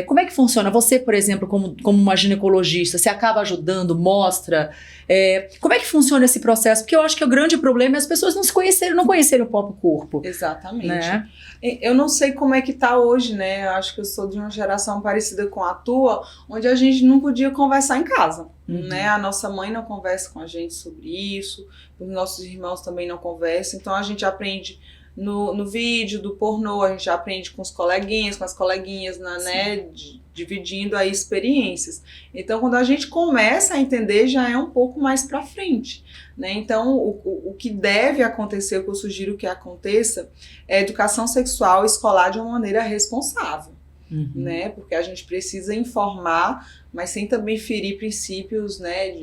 Como é que funciona? Você, por exemplo, como uma ginecologista, você acaba ajudando, mostra? Como é que funciona esse processo? Porque eu acho que o grande problema é as pessoas não conhecerem o próprio corpo. Exatamente. Né? Eu não sei como é que tá hoje, né? Eu acho que eu sou de uma geração parecida com a tua, onde a gente não podia conversar em casa, né? A nossa mãe não conversa com a gente sobre isso, os nossos irmãos também não conversam, então a gente aprende no vídeo do pornô, a gente aprende com os coleguinhas, com as coleguinhas, né? Dividindo aí experiências. Então, quando a gente começa a entender, já é um pouco mais para frente, né? Então, o que deve acontecer, o que eu sugiro que aconteça, é a educação sexual escolar de uma maneira responsável, né? Porque a gente precisa informar, mas sem também ferir princípios, né,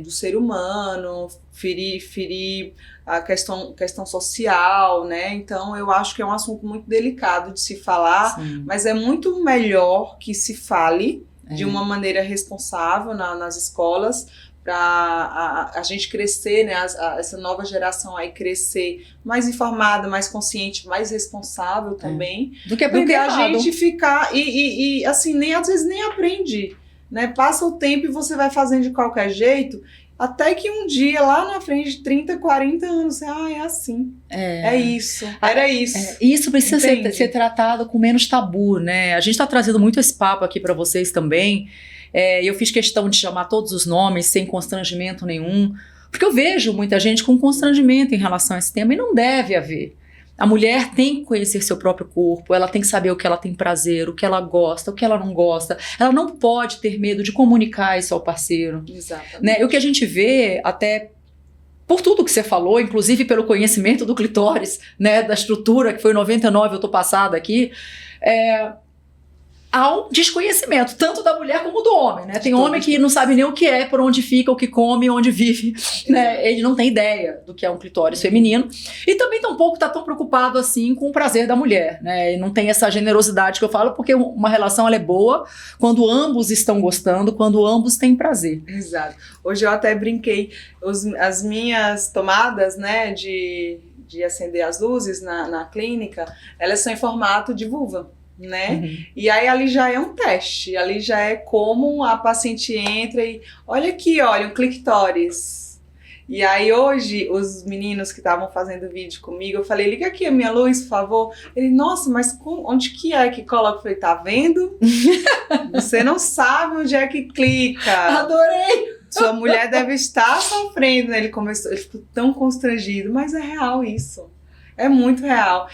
do ser humano, ferir a questão social, né? Então, eu acho que é um assunto muito delicado de se falar, Sim. mas é muito melhor que se fale de uma maneira responsável nas escolas, para a gente crescer, né, essa nova geração aí crescer mais informada, mais consciente, mais responsável também, Do que aprender a errado. gente ficar e assim, às vezes nem aprende, né? Passa o tempo e você vai fazendo de qualquer jeito, até que um dia, lá na frente, de 30, 40 anos, você, é assim, é isso, era isso. E isso precisa Entende? ser tratado com menos tabu, né? A gente está trazendo muito esse papo aqui para vocês também. Eu fiz questão de chamar todos os nomes sem constrangimento nenhum, porque eu vejo muita gente com constrangimento em relação a esse tema, e não deve haver. A mulher tem que conhecer seu próprio corpo, ela tem que saber o que ela tem prazer, o que ela gosta, o que ela não gosta. Ela não pode ter medo de comunicar isso ao parceiro. Exatamente. Né? E o que a gente vê, até por tudo que você falou, inclusive pelo conhecimento do clitóris, né, da estrutura, que foi 99, eu tô passada aqui, há um desconhecimento, tanto da mulher como do homem, né? Tem homem que não sabe nem o que é, por onde fica, o que come, onde vive, né? Ele não tem ideia do que é um clitóris feminino. E também tampouco tá tão preocupado assim com o prazer da mulher, né? E não tem essa generosidade que eu falo, porque uma relação ela é boa quando ambos estão gostando, quando ambos têm prazer. Exato. Hoje eu até brinquei, as minhas tomadas, né, de acender as luzes na clínica, elas são em formato de vulva, né? E aí ali já é um teste, ali já é como a paciente entra e olha aqui, olha, um clitóris. E aí hoje os meninos que estavam fazendo vídeo comigo, eu falei, liga aqui a minha luz, por favor. Ele, nossa, mas onde que é que coloca? Eu falei, tá vendo? Você não sabe onde é que clica. Adorei! Sua mulher deve estar sofrendo, né? Ele ficou tão constrangido, mas é real isso. É muito real.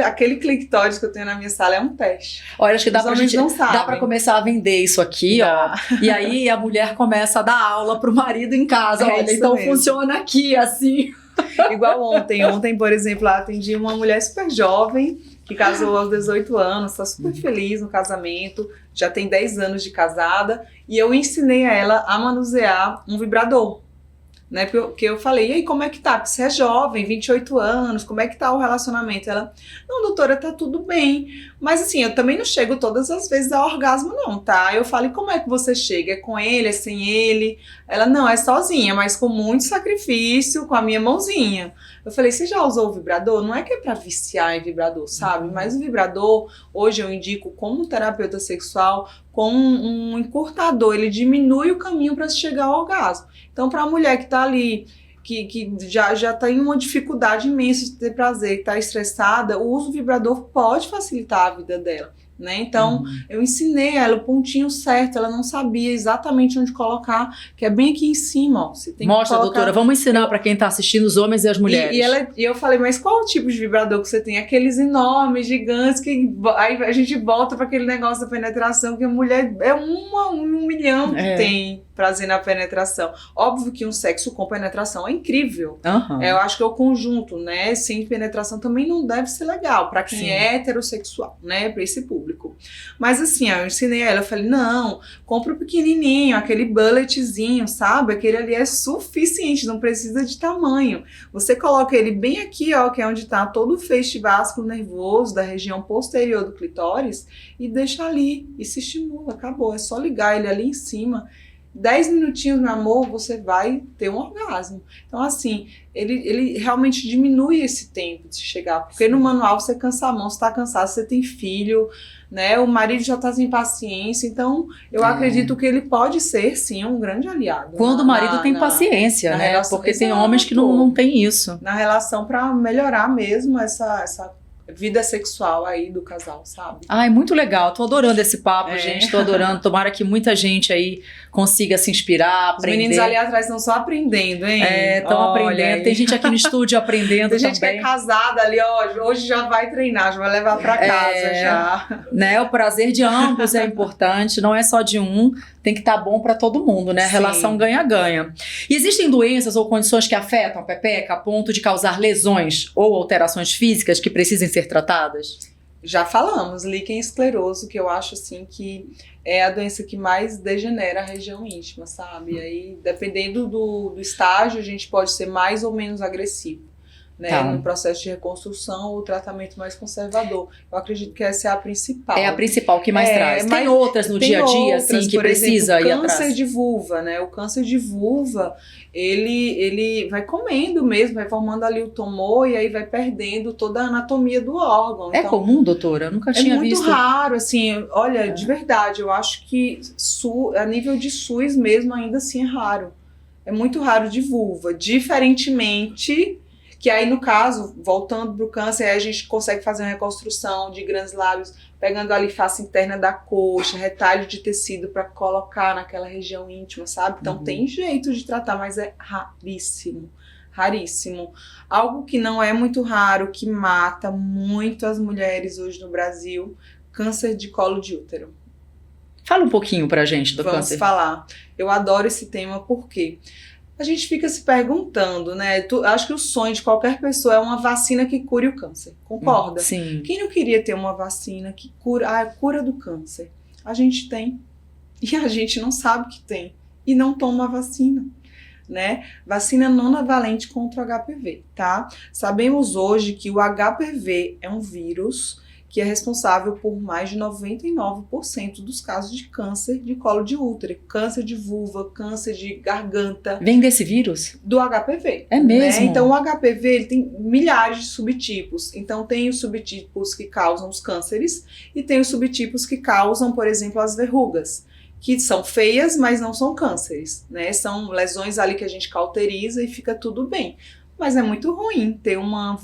Aquele clitóris que eu tenho na minha sala é um teste. Olha, acho que dá não sabem. Dá pra começar a vender isso aqui, ó. E aí a mulher começa a dar aula pro marido em casa. Olha, então mesmo. funciona aqui, assim. Igual ontem. Ontem, por exemplo, eu atendi uma mulher super jovem que casou aos 18 anos, está super feliz no casamento, já tem 10 anos de casada, e eu ensinei a ela a manusear um vibrador. Né, porque eu falei, e aí, como é que tá? Porque você é jovem, 28 anos, como é que tá o relacionamento? Ela, não, doutora, tá tudo bem. Mas assim, eu também não chego todas as vezes ao orgasmo, não, tá? Eu falei, como é que você chega? É com ele, é sem ele? Ela, não, é sozinha, mas com muito sacrifício, com a minha mãozinha. Eu falei, você já usou o vibrador? Não é que é pra viciar em vibrador, sabe? Mas o vibrador, hoje eu indico como terapeuta sexual, com um encurtador, ele diminui o caminho para chegar ao orgasmo. Então, para a mulher que está ali, que já tem uma dificuldade imensa de ter prazer, que está estressada, o uso do vibrador pode facilitar a vida dela, né? Então, eu ensinei ela o pontinho certo, ela não sabia exatamente onde colocar, que é bem aqui em cima, ó. Você tem Mostra, que colocar... doutora, vamos ensinar para quem está assistindo, os homens e as mulheres. E eu falei, mas qual o tipo de vibrador que você tem? Aqueles enormes, gigantes, que aí a gente volta para aquele negócio da penetração, que a mulher é um milhão que tem. prazer na penetração. Óbvio que um sexo com penetração é incrível. Uhum. Eu acho que é o conjunto, né? Sem penetração também não deve ser legal para quem é heterossexual, né? Para esse público. Mas assim, eu ensinei a ela, eu falei, não, compra o pequenininho, aquele bulletzinho, sabe? Aquele ali é suficiente, não precisa de tamanho. Você coloca ele bem aqui, ó, que é onde tá todo o feixe vasculo nervoso da região posterior do clitóris, e deixa ali, e se estimula, acabou. É só ligar ele ali em cima. 10 minutinhos, meu amor, você vai ter um orgasmo. Então, assim, ele realmente diminui esse tempo de chegar. Porque no manual você cansa a mão, você tá cansado, você tem filho, né? O marido já tá sem paciência. Então, eu acredito que ele pode ser, sim, um grande aliado. Quando o marido tem paciência, né? Relação, porque exato, tem homens que não tem isso. Na relação para melhorar mesmo essa vida sexual aí do casal, sabe? Ai, muito legal. Tô adorando esse papo, gente. Tô adorando. Tomara que muita gente aí consiga se inspirar, aprender. Os meninos ali atrás estão só aprendendo, hein? Estão aprendendo. Aí. Tem gente aqui no estúdio aprendendo também. Tem gente que é casada ali, ó. Hoje já vai treinar, já vai levar pra casa já. Né? O prazer de ambos é importante, não é só de um. Tem que estar bom para todo mundo, né? A relação ganha-ganha. E existem doenças ou condições que afetam a pepeca a ponto de causar lesões ou alterações físicas que precisem ser tratadas? Já falamos, líquen escleroso, que eu acho assim que é a doença que mais degenera a região íntima, sabe? E aí, dependendo do estágio, a gente pode ser mais ou menos agressivo. Né, no processo de reconstrução ou tratamento mais conservador. Eu acredito que essa é a principal. É a principal que mais traz. Tem outras no dia a dia, assim, que precisa ir atrás? O câncer de vulva, né? O câncer de vulva, ele vai comendo mesmo, vai formando ali o tumor e aí vai perdendo toda a anatomia do órgão. É comum, doutora? Eu nunca tinha visto. É muito raro, assim, olha, de verdade, eu acho que a nível de SUS mesmo, ainda assim é raro. É muito raro de vulva, diferentemente... Que aí, no caso, voltando para o câncer, aí a gente consegue fazer uma reconstrução de grandes lábios, pegando ali face interna da coxa, retalho de tecido para colocar naquela região íntima, sabe? Então tem jeito de tratar, mas é raríssimo, raríssimo. Algo que não é muito raro, que mata muito as mulheres hoje no Brasil, câncer de colo de útero. Fala um pouquinho pra gente do câncer. Vamos falar. Eu adoro esse tema porque... A gente fica se perguntando, né? Acho que o sonho de qualquer pessoa é uma vacina que cure o câncer. Concorda? Sim. Quem não queria ter uma vacina que cura a cura do câncer? A gente tem. E a gente não sabe que tem. E não toma a vacina. Né? Vacina nonavalente contra o HPV, tá? Sabemos hoje que o HPV é um vírus que é responsável por mais de 99% dos casos de câncer de colo de útero, câncer de vulva, câncer de garganta. Vem desse vírus? Do HPV. É mesmo? Né? Então o HPV ele tem milhares de subtipos. Então tem os subtipos que causam os cânceres e tem os subtipos que causam, por exemplo, as verrugas, que são feias, mas não são cânceres, né? São lesões ali que a gente cauteriza e fica tudo bem. Mas é muito ruim ter uma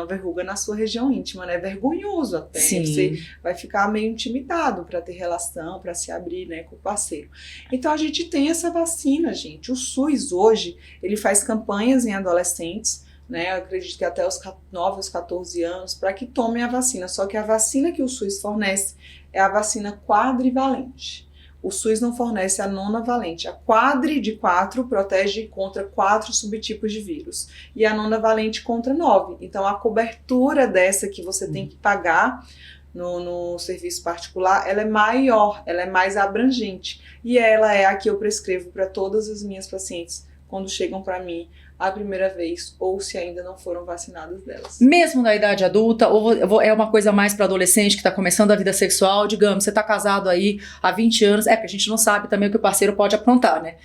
verruga na sua região íntima, né? Vergonhoso até. Sim. Você vai ficar meio intimidado para ter relação, para se abrir, né, com o parceiro. Então a gente tem essa vacina, gente. O SUS hoje, ele faz campanhas em adolescentes, né? Eu acredito que até os 9 aos 14 anos, para que tomem a vacina. Só que a vacina que o SUS fornece é a vacina quadrivalente. O SUS não fornece a nonavalente. A quadri de 4 protege contra 4 subtipos de vírus. E a nonavalente contra 9. Então, a cobertura dessa que você tem que pagar no serviço particular, ela é maior, ela é mais abrangente. E ela é a que eu prescrevo para todas as minhas pacientes quando chegam para mim a primeira vez, ou se ainda não foram vacinadas delas. Mesmo na idade adulta, ou é uma coisa mais para adolescente que está começando a vida sexual, digamos, você está casado aí há 20 anos, porque a gente não sabe também o que o parceiro pode aprontar, né?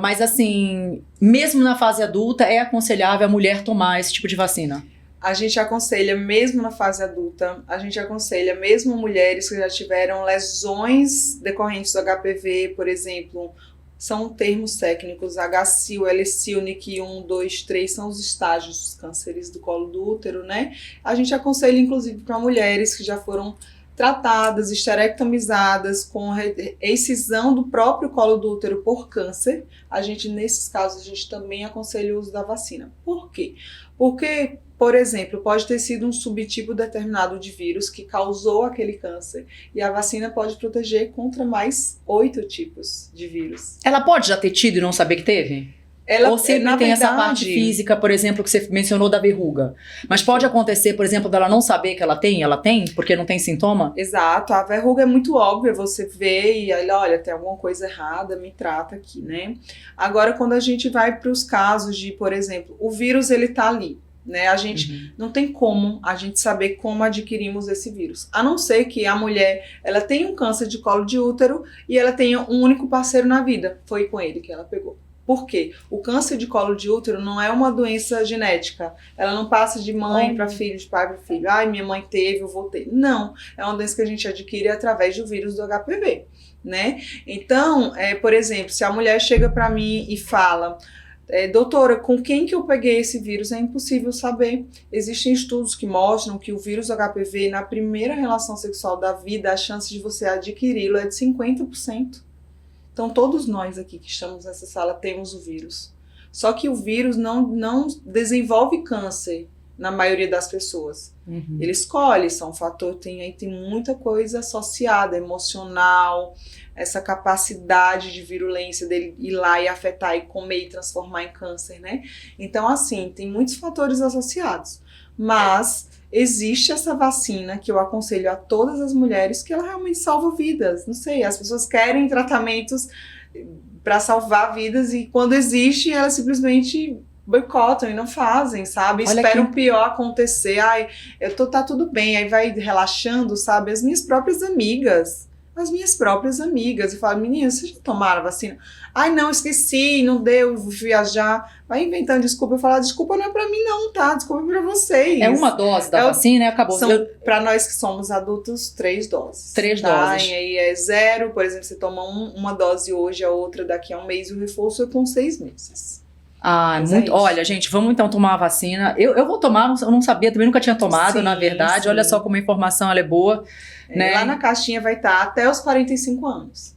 Mas assim, mesmo na fase adulta, é aconselhável a mulher tomar esse tipo de vacina? A gente aconselha mesmo na fase adulta, a gente aconselha mesmo mulheres que já tiveram lesões decorrentes do HPV, por exemplo, são termos técnicos, HSIL, LSIL, NIC 1, 2, 3, são os estágios dos cânceres do colo do útero, né? A gente aconselha, inclusive, para mulheres que já foram tratadas, esterectomizadas, com excisão do próprio colo do útero por câncer. Nesses casos, a gente também aconselha o uso da vacina. Por quê? Porque, por exemplo, pode ter sido um subtipo determinado de vírus que causou aquele câncer. E a vacina pode proteger contra mais 8 tipos de vírus. Ela pode já ter tido e não saber que teve? Ou sempre tem essa parte física, por exemplo, que você mencionou da verruga. Mas pode acontecer, por exemplo, dela não saber que ela tem, porque não tem sintoma? Exato, a verruga é muito óbvia, você vê e aí, olha, tem alguma coisa errada, me trata aqui, né? Agora, quando a gente vai para os casos de, por exemplo, o vírus, ele tá ali, né? A gente não tem como a gente saber como adquirimos esse vírus. A não ser que a mulher, ela tenha um câncer de colo de útero e ela tenha um único parceiro na vida. Foi com ele que ela pegou. Por quê? O câncer de colo de útero não é uma doença genética. Ela não passa de mãe para filho, de pai para filho. Ai, minha mãe teve, eu vou ter. Não. É uma doença que a gente adquire através do vírus do HPV, né? Então, por exemplo, se a mulher chega para mim e fala... doutora, com quem que eu peguei esse vírus? É impossível saber. Existem estudos que mostram que o vírus HPV, na primeira relação sexual da vida, a chance de você adquiri-lo é de 50%. Então, todos nós aqui que estamos nessa sala temos o vírus. Só que o vírus não desenvolve câncer na maioria das pessoas. Ele escolhe, são um fator, tem muita coisa associada, emocional, essa capacidade de virulência dele ir lá e afetar e comer e transformar em câncer, né? Então, assim, tem muitos fatores associados. Mas existe essa vacina que eu aconselho a todas as mulheres que ela realmente salva vidas. Não sei, as pessoas querem tratamentos para salvar vidas e quando existe, elas simplesmente boicotam e não fazem, sabe? Esperam o pior acontecer. Ai, tá tudo bem, aí vai relaxando, sabe? As minhas próprias amigas, eu falo, meninas, vocês já tomaram a vacina? Ai, não, esqueci, não deu, vou viajar. Vai inventando desculpa, eu falo, desculpa não é pra mim não, tá? Desculpa é pra vocês. É uma dose da vacina, acabou. Pra nós que somos adultos, 3 doses. 3 tá? doses. E aí é 0, por exemplo, você toma uma dose hoje, a outra daqui a um mês, e o reforço é com 6 meses. Olha, gente, vamos então tomar a vacina. Eu vou tomar, eu não sabia, também nunca tinha tomado, sim, na verdade. Sim. Olha só como a informação ela é boa. Né? Lá na caixinha vai estar até os 45 anos.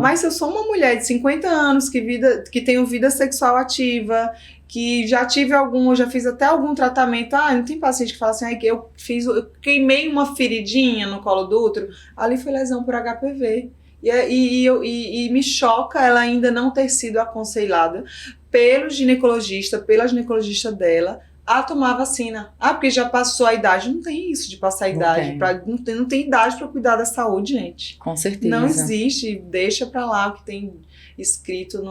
Mas se eu sou uma mulher de 50 anos que tenho vida sexual ativa, que já tive já fiz até algum tratamento, não tem paciente que fala assim, eu queimei uma feridinha no colo do útero, ali foi lesão por HPV. E me choca ela ainda não ter sido aconselhada pela ginecologista dela, a tomar vacina. Porque já passou a idade. Não tem isso de passar a idade. Não tem idade para cuidar da saúde, gente. Com certeza. Não existe. Deixa para lá o que tem escrito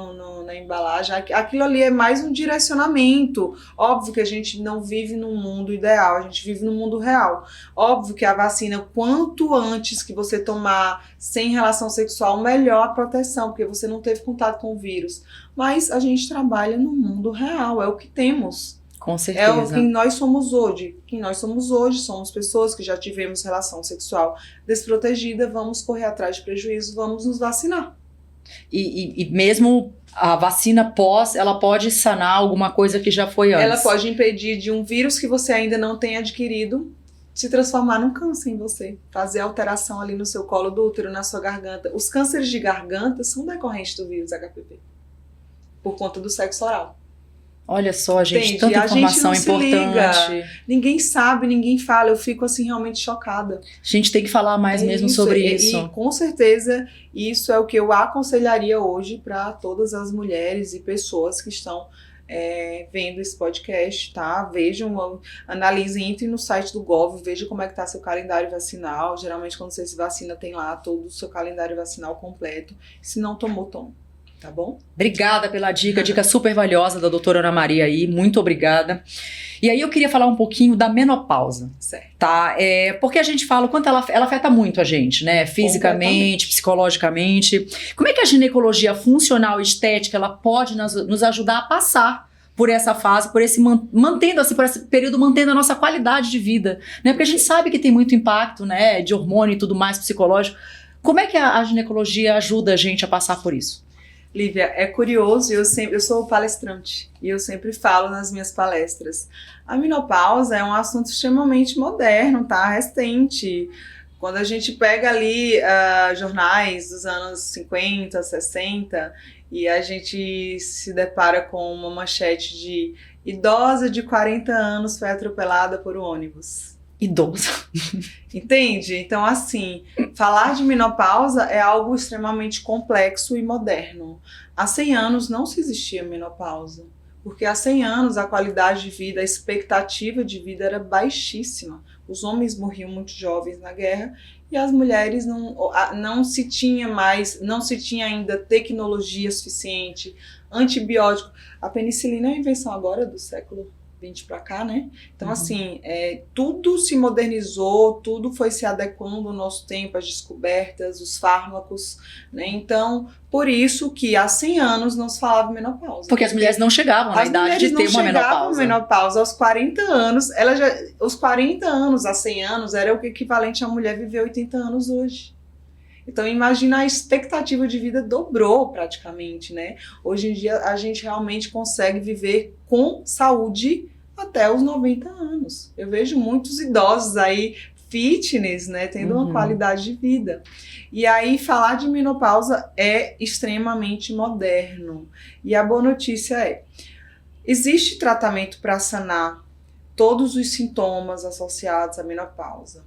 na embalagem. Aquilo ali é mais um direcionamento. Óbvio que a gente não vive num mundo ideal, a gente vive no mundo real. Óbvio que a vacina, quanto antes que você tomar sem relação sexual, melhor a proteção, porque você não teve contato com o vírus. Mas a gente trabalha no mundo real, é o que temos. Com certeza. Quem nós somos hoje. Quem nós somos hoje somos pessoas que já tivemos relação sexual desprotegida, vamos correr atrás de prejuízo, vamos nos vacinar. E mesmo a vacina ela pode sanar alguma coisa que já foi antes. Ela pode impedir de um vírus que você ainda não tenha adquirido se transformar num câncer em você. Fazer alteração ali no seu colo do útero, na sua garganta. Os cânceres de garganta são decorrentes do vírus HPV. Por conta do sexo oral. Olha só, gente, tanta informação importante. Ninguém sabe, ninguém fala. Eu fico assim realmente chocada. A gente tem que falar mais mesmo sobre isso. E com certeza isso é o que eu aconselharia hoje para todas as mulheres e pessoas que estão vendo esse podcast, tá? Vejam, analisem, entrem no site do Gov, vejam como é que tá seu calendário vacinal. Geralmente quando você se vacina tem lá todo o seu calendário vacinal completo. Se não tomou, tome. Tá bom? Obrigada pela dica super valiosa da doutora Ana Maria aí, muito obrigada. E aí eu queria falar um pouquinho da menopausa, certo. Tá? Porque a gente fala o quanto ela afeta muito a gente, né? Fisicamente, psicologicamente. Como é que a ginecologia funcional e estética, ela pode nos ajudar a passar por essa fase, por esse período, mantendo a nossa qualidade de vida, né? Porque a gente sabe que tem muito impacto, né? De hormônio e tudo mais, psicológico. Como é que a ginecologia ajuda a gente a passar por isso? Lívia, é curioso, eu sou palestrante e eu sempre falo nas minhas palestras. A menopausa é um assunto extremamente moderno, tá? Recente. Quando a gente pega ali jornais dos anos 50, 60 e a gente se depara com uma manchete de Idosa de 40 anos foi atropelada por um ônibus. Idosa. Entende? Então, assim, falar de menopausa é algo extremamente complexo e moderno. Há 100 anos não se existia menopausa, porque há 100 anos a qualidade de vida, a expectativa de vida era baixíssima. Os homens morriam muito jovens na guerra e as mulheres não se tinha ainda tecnologia suficiente, antibiótico. A penicilina é uma invenção agora do século 20 para cá, né? Então, assim, tudo se modernizou, tudo foi se adequando ao nosso tempo, as descobertas, os fármacos, né? Então, por isso que há 100 anos não se falava menopausa. Porque as mulheres não chegavam na idade de ter uma menopausa. As mulheres não chegavam à menopausa. Aos 40 anos, os 40 anos a 100 anos era o equivalente a mulher viver 80 anos hoje. Então, imagina, a expectativa de vida dobrou praticamente, né? Hoje em dia, a gente realmente consegue viver com saúde até os 90 anos. Eu vejo muitos idosos aí, fitness, né? Tendo uma qualidade de vida. E aí, falar de menopausa é extremamente moderno. E a boa notícia existe tratamento para sanar todos os sintomas associados à menopausa.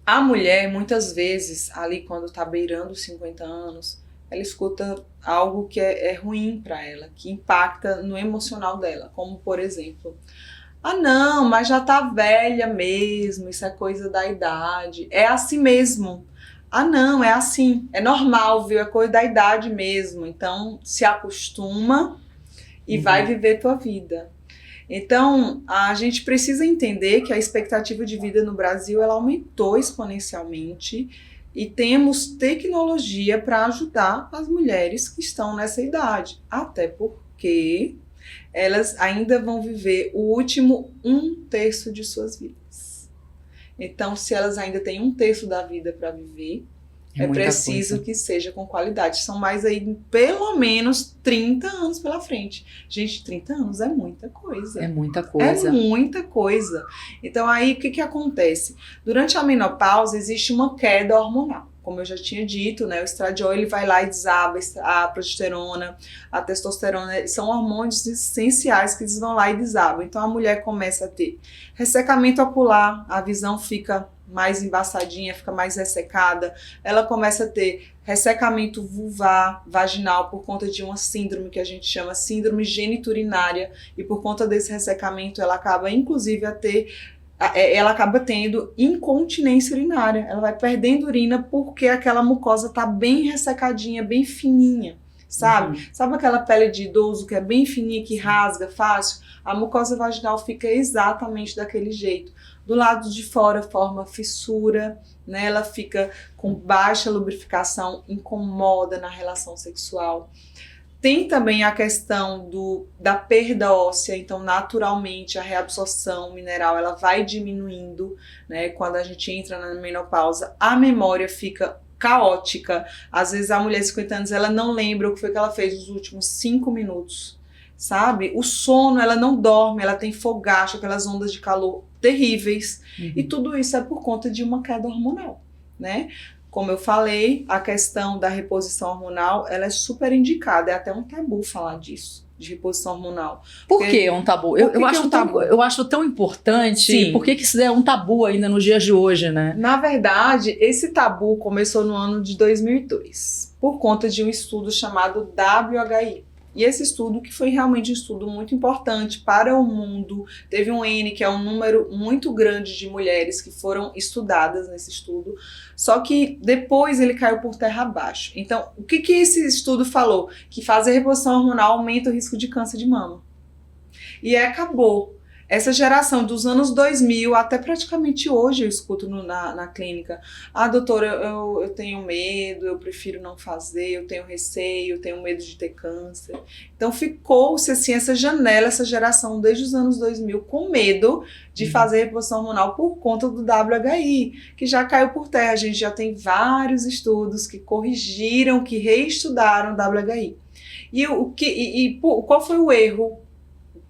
A mulher, muitas vezes, ali quando está beirando os 50 anos, ela escuta algo que é ruim para ela, que impacta no emocional dela, como, por exemplo, não, mas já tá velha mesmo, isso é coisa da idade, é assim mesmo. Não, é assim, é normal, viu, é coisa da idade mesmo, então se acostuma e vai viver tua vida. Então, a gente precisa entender que a expectativa de vida no Brasil ela aumentou exponencialmente e temos tecnologia para ajudar as mulheres que estão nessa idade, até porque elas ainda vão viver o último 1/3 de suas vidas. Então, se elas ainda têm 1/3 da vida para viver, é preciso que seja com qualidade. São mais aí, pelo menos, 30 anos pela frente. Gente, 30 anos é muita coisa. É muita coisa. É muita coisa. Então, aí, o que acontece? Durante a menopausa, existe uma queda hormonal. Como eu já tinha dito, né? O estradiol, ele vai lá e desaba a progesterona, a testosterona. São hormônios essenciais que eles vão lá e desabam. Então, a mulher começa a ter ressecamento ocular, a visão fica mais embaçadinha, fica mais ressecada, ela começa a ter ressecamento vulvar, vaginal, por conta de uma síndrome que a gente chama síndrome geniturinária, e por conta desse ressecamento ela acaba inclusive ela acaba tendo incontinência urinária, ela vai perdendo urina porque aquela mucosa está bem ressecadinha, bem fininha, sabe? Sabe aquela pele de idoso que é bem fininha, que rasga fácil? A mucosa vaginal fica exatamente daquele jeito. Do lado de fora forma fissura, né? Ela fica com baixa lubrificação, incomoda na relação sexual. Tem também a questão da perda óssea, então naturalmente a reabsorção mineral ela vai diminuindo, né? Quando a gente entra na menopausa, a memória fica caótica. Às vezes a mulher de 50 anos ela não lembra o que foi que ela fez nos últimos 5 minutos, sabe? O sono, ela não dorme, ela tem fogacho, aquelas ondas de calor terríveis. E tudo isso é por conta de uma queda hormonal, né? Como eu falei, a questão da reposição hormonal, ela é super indicada, é até um tabu falar disso, de reposição hormonal. Por que é um tabu? Eu acho tão importante. Sim. Por que isso é um tabu ainda nos dias de hoje, né? Na verdade, esse tabu começou no ano de 2002, por conta de um estudo chamado WHI. E esse estudo, que foi realmente um estudo muito importante para o mundo, teve um N, que é um número muito grande de mulheres que foram estudadas nesse estudo, só que depois ele caiu por terra abaixo. Então, o que esse estudo falou? Que fazer reposição hormonal aumenta o risco de câncer de mama. E acabou. Essa geração dos anos 2000 até praticamente hoje eu escuto na clínica: doutora, eu tenho medo, eu prefiro não fazer, eu tenho receio, eu tenho medo de ter câncer. Então ficou-se assim, essa janela, essa geração desde os anos 2000 com medo de fazer reposição hormonal por conta do WHI, que já caiu por terra. A gente já tem vários estudos que corrigiram, que reestudaram o WHI. Qual foi o erro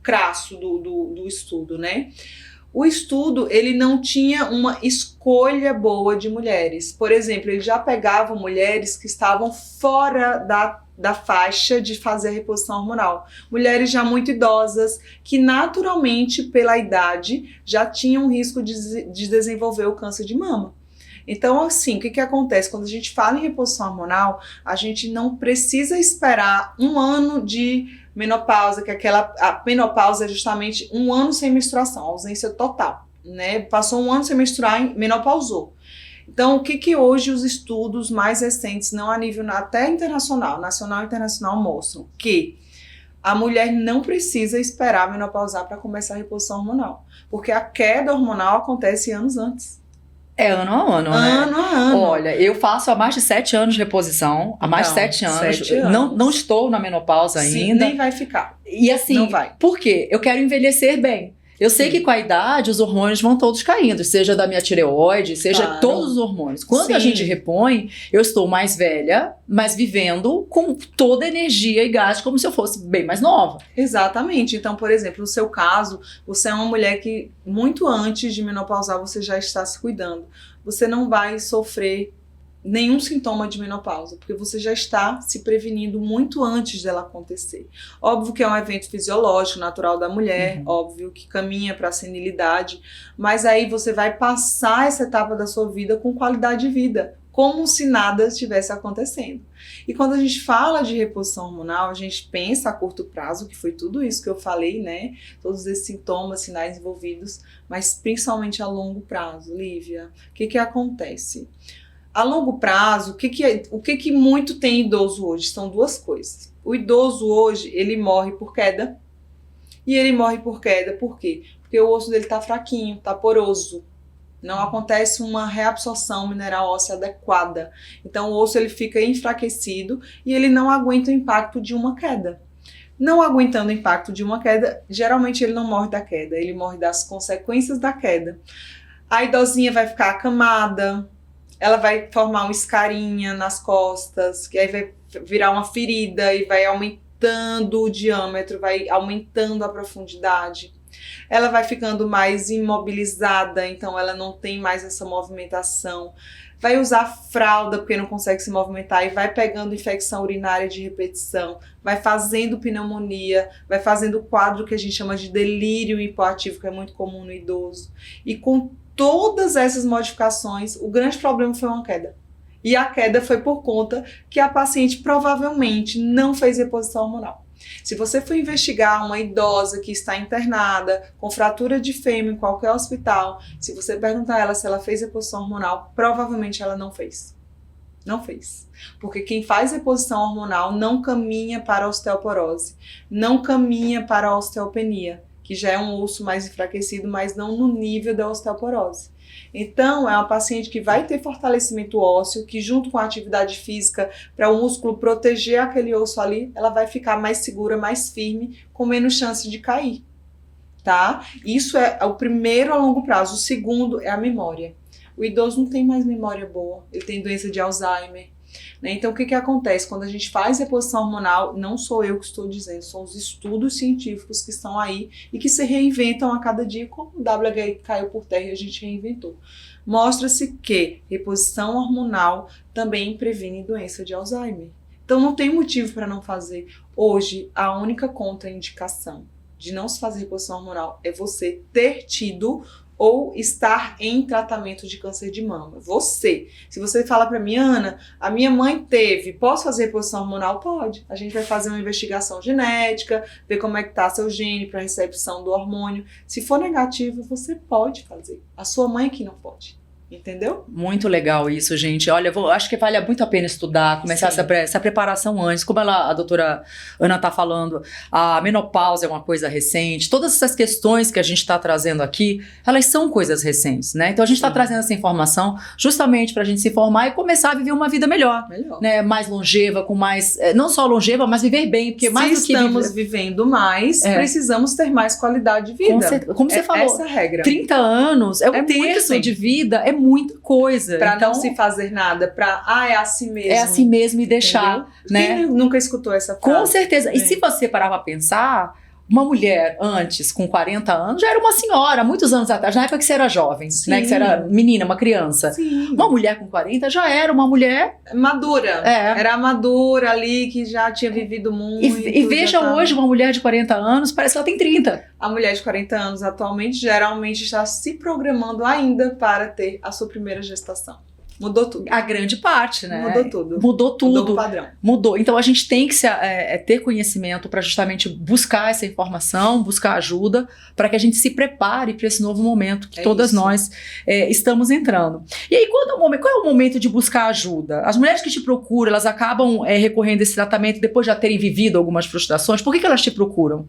crasso do estudo, né? O estudo, ele não tinha uma escolha boa de mulheres. Por exemplo, ele já pegava mulheres que estavam fora da faixa de fazer a reposição hormonal. Mulheres já muito idosas, que naturalmente, pela idade, já tinham risco de desenvolver o câncer de mama. Então, assim, o que acontece? Quando a gente fala em reposição hormonal, a gente não precisa esperar um ano de menopausa, que a menopausa é justamente um ano sem menstruação, ausência total, né? Passou um ano sem menstruar, menopausou. Então, o que hoje os estudos mais recentes, não a nível até internacional, nacional e internacional, mostram? Que a mulher não precisa esperar menopausar para começar a reposição hormonal, porque a queda hormonal acontece anos antes. É ano a ano, né? Ano a ano. Olha, eu faço há mais de 7 anos de reposição, há mais de 7 anos. 7 anos. Não estou na menopausa ainda. Nem vai ficar. E assim, não vai. Por quê? Eu quero envelhecer bem. Eu sei que com a idade os hormônios vão todos caindo, seja da minha tireoide, seja todos os hormônios. Quando a gente repõe, eu estou mais velha, mas vivendo com toda a energia e gás como se eu fosse bem mais nova. Exatamente. Então, por exemplo, no seu caso, você é uma mulher que muito antes de menopausar você já está se cuidando. Você não vai sofrer nenhum sintoma de menopausa, porque você já está se prevenindo muito antes dela acontecer. Óbvio que é um evento fisiológico, natural da mulher, óbvio que caminha para a senilidade, mas aí você vai passar essa etapa da sua vida com qualidade de vida, como se nada estivesse acontecendo. E quando a gente fala de reposição hormonal, a gente pensa a curto prazo, que foi tudo isso que eu falei, né? Todos esses sintomas, sinais envolvidos, mas principalmente a longo prazo, Lívia. O que acontece? A longo prazo, o que muito tem idoso hoje? São duas coisas. O idoso hoje, ele morre por queda. E ele morre por queda por quê? Porque o osso dele está fraquinho, está poroso. Não acontece uma reabsorção mineral óssea adequada. Então o osso ele fica enfraquecido e ele não aguenta o impacto de uma queda. Não aguentando o impacto de uma queda, geralmente ele não morre da queda, ele morre das consequências da queda. A idosinha vai ficar acamada, ela vai formar uma escarinha nas costas, que aí vai virar uma ferida e vai aumentando o diâmetro, vai aumentando a profundidade. Ela vai ficando mais imobilizada, então ela não tem mais essa movimentação. Vai usar fralda porque não consegue se movimentar e vai pegando infecção urinária de repetição, vai fazendo pneumonia, vai fazendo o quadro que a gente chama de delírio hipoativo, que é muito comum no idoso. E com todas essas modificações, o grande problema foi uma queda. E a queda foi por conta que a paciente provavelmente não fez reposição hormonal. Se você for investigar uma idosa que está internada com fratura de fêmur em qualquer hospital, se você perguntar a ela se ela fez reposição hormonal, provavelmente ela não fez. Não fez. Porque quem faz reposição hormonal não caminha para a osteoporose, não caminha para a osteopenia, que já é um osso mais enfraquecido, mas não no nível da osteoporose. Então, é uma paciente que vai ter fortalecimento ósseo, que junto com a atividade física, para o músculo proteger aquele osso ali, ela vai ficar mais segura, mais firme, com menos chance de cair, tá? Isso é o primeiro a longo prazo. O segundo é a memória. O idoso não tem mais memória boa, ele tem doença de Alzheimer, né? Então, o que acontece? Quando a gente faz reposição hormonal, não sou eu que estou dizendo, são os estudos científicos que estão aí e que se reinventam a cada dia, como o WHI caiu por terra e a gente reinventou. Mostra-se que reposição hormonal também previne doença de Alzheimer. Então, não tem motivo para não fazer. Hoje, a única contraindicação de não se fazer reposição hormonal é você ter tido ou estar em tratamento de câncer de mama. Você. Se você fala para mim, Ana, a minha mãe teve, posso fazer reposição hormonal? Pode. A gente vai fazer uma investigação genética, ver como é que tá seu gene para recepção do hormônio. Se for negativo, você pode fazer. A sua mãe que não pode. Entendeu? Muito legal isso, gente. Olha, acho que vale muito a pena estudar, começar essa preparação antes. Como a doutora Ana está falando, a menopausa é uma coisa recente. Todas essas questões que a gente está trazendo aqui, elas são coisas recentes, né? Então a gente está trazendo essa informação justamente para a gente se informar e começar a viver uma vida melhor. Né? Mais longeva, com mais... Não só longeva, mas viver bem. Porque mais do que estamos vivendo mais, precisamos ter mais qualidade de vida. Como você falou, essa regra. 30 anos é um terço de vida, é muita coisa. Pra então, não se fazer nada, é assim mesmo. É assim mesmo e deixar, né? Quem nunca escutou essa frase? Com certeza. E se você parar pra pensar, uma mulher antes, com 40 anos, já era uma senhora, muitos anos atrás, na época que você era jovem, né? Que você era menina, uma criança. Sim. Uma mulher com 40 já era uma mulher... madura. É. Era madura ali, que já tinha vivido muito. E veja hoje uma mulher de 40 anos, parece que ela tem 30. A mulher de 40 anos atualmente geralmente está se programando ainda para ter a sua primeira gestação. Mudou tudo. A grande parte, né? Mudou tudo. Mudou tudo. Mudou o padrão. Mudou. Então a gente tem que ter conhecimento para justamente buscar essa informação, buscar ajuda, para que a gente se prepare para esse novo momento que todas isso. nós estamos entrando. E aí, qual é o momento de buscar ajuda? As mulheres que te procuram, elas acabam recorrendo a esse tratamento depois de já terem vivido algumas frustrações. Por que elas te procuram?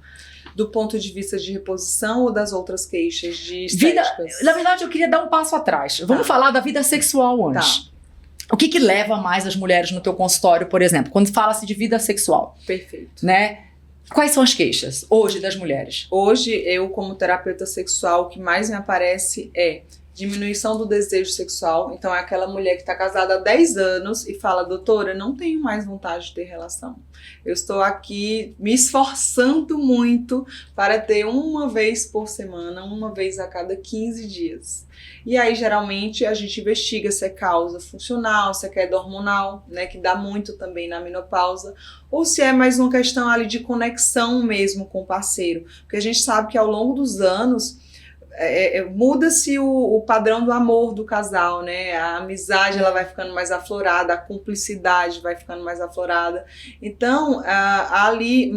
Do ponto de vista de reposição ou das outras queixas de estéticas? Na verdade, eu queria dar um passo atrás. Vamos falar da vida sexual antes. O que leva mais as mulheres no teu consultório, por exemplo, quando fala-se de vida sexual? Perfeito. Né? Quais são as queixas hoje das mulheres? Hoje, eu como terapeuta sexual, o que mais me aparece é diminuição do desejo sexual. Então é aquela mulher que está casada há 10 anos e fala: doutora, não tenho mais vontade de ter relação. Eu estou aqui me esforçando muito para ter uma vez por semana, uma vez a cada 15 dias. E aí, geralmente, a gente investiga se é causa funcional, se é queda hormonal, né, que dá muito também na menopausa, ou se é mais uma questão ali de conexão mesmo com o parceiro. Porque a gente sabe que ao longo dos anos, muda-se o padrão do amor do casal, né? A amizade ela vai ficando mais aflorada, a cumplicidade vai ficando mais aflorada. Então, ali,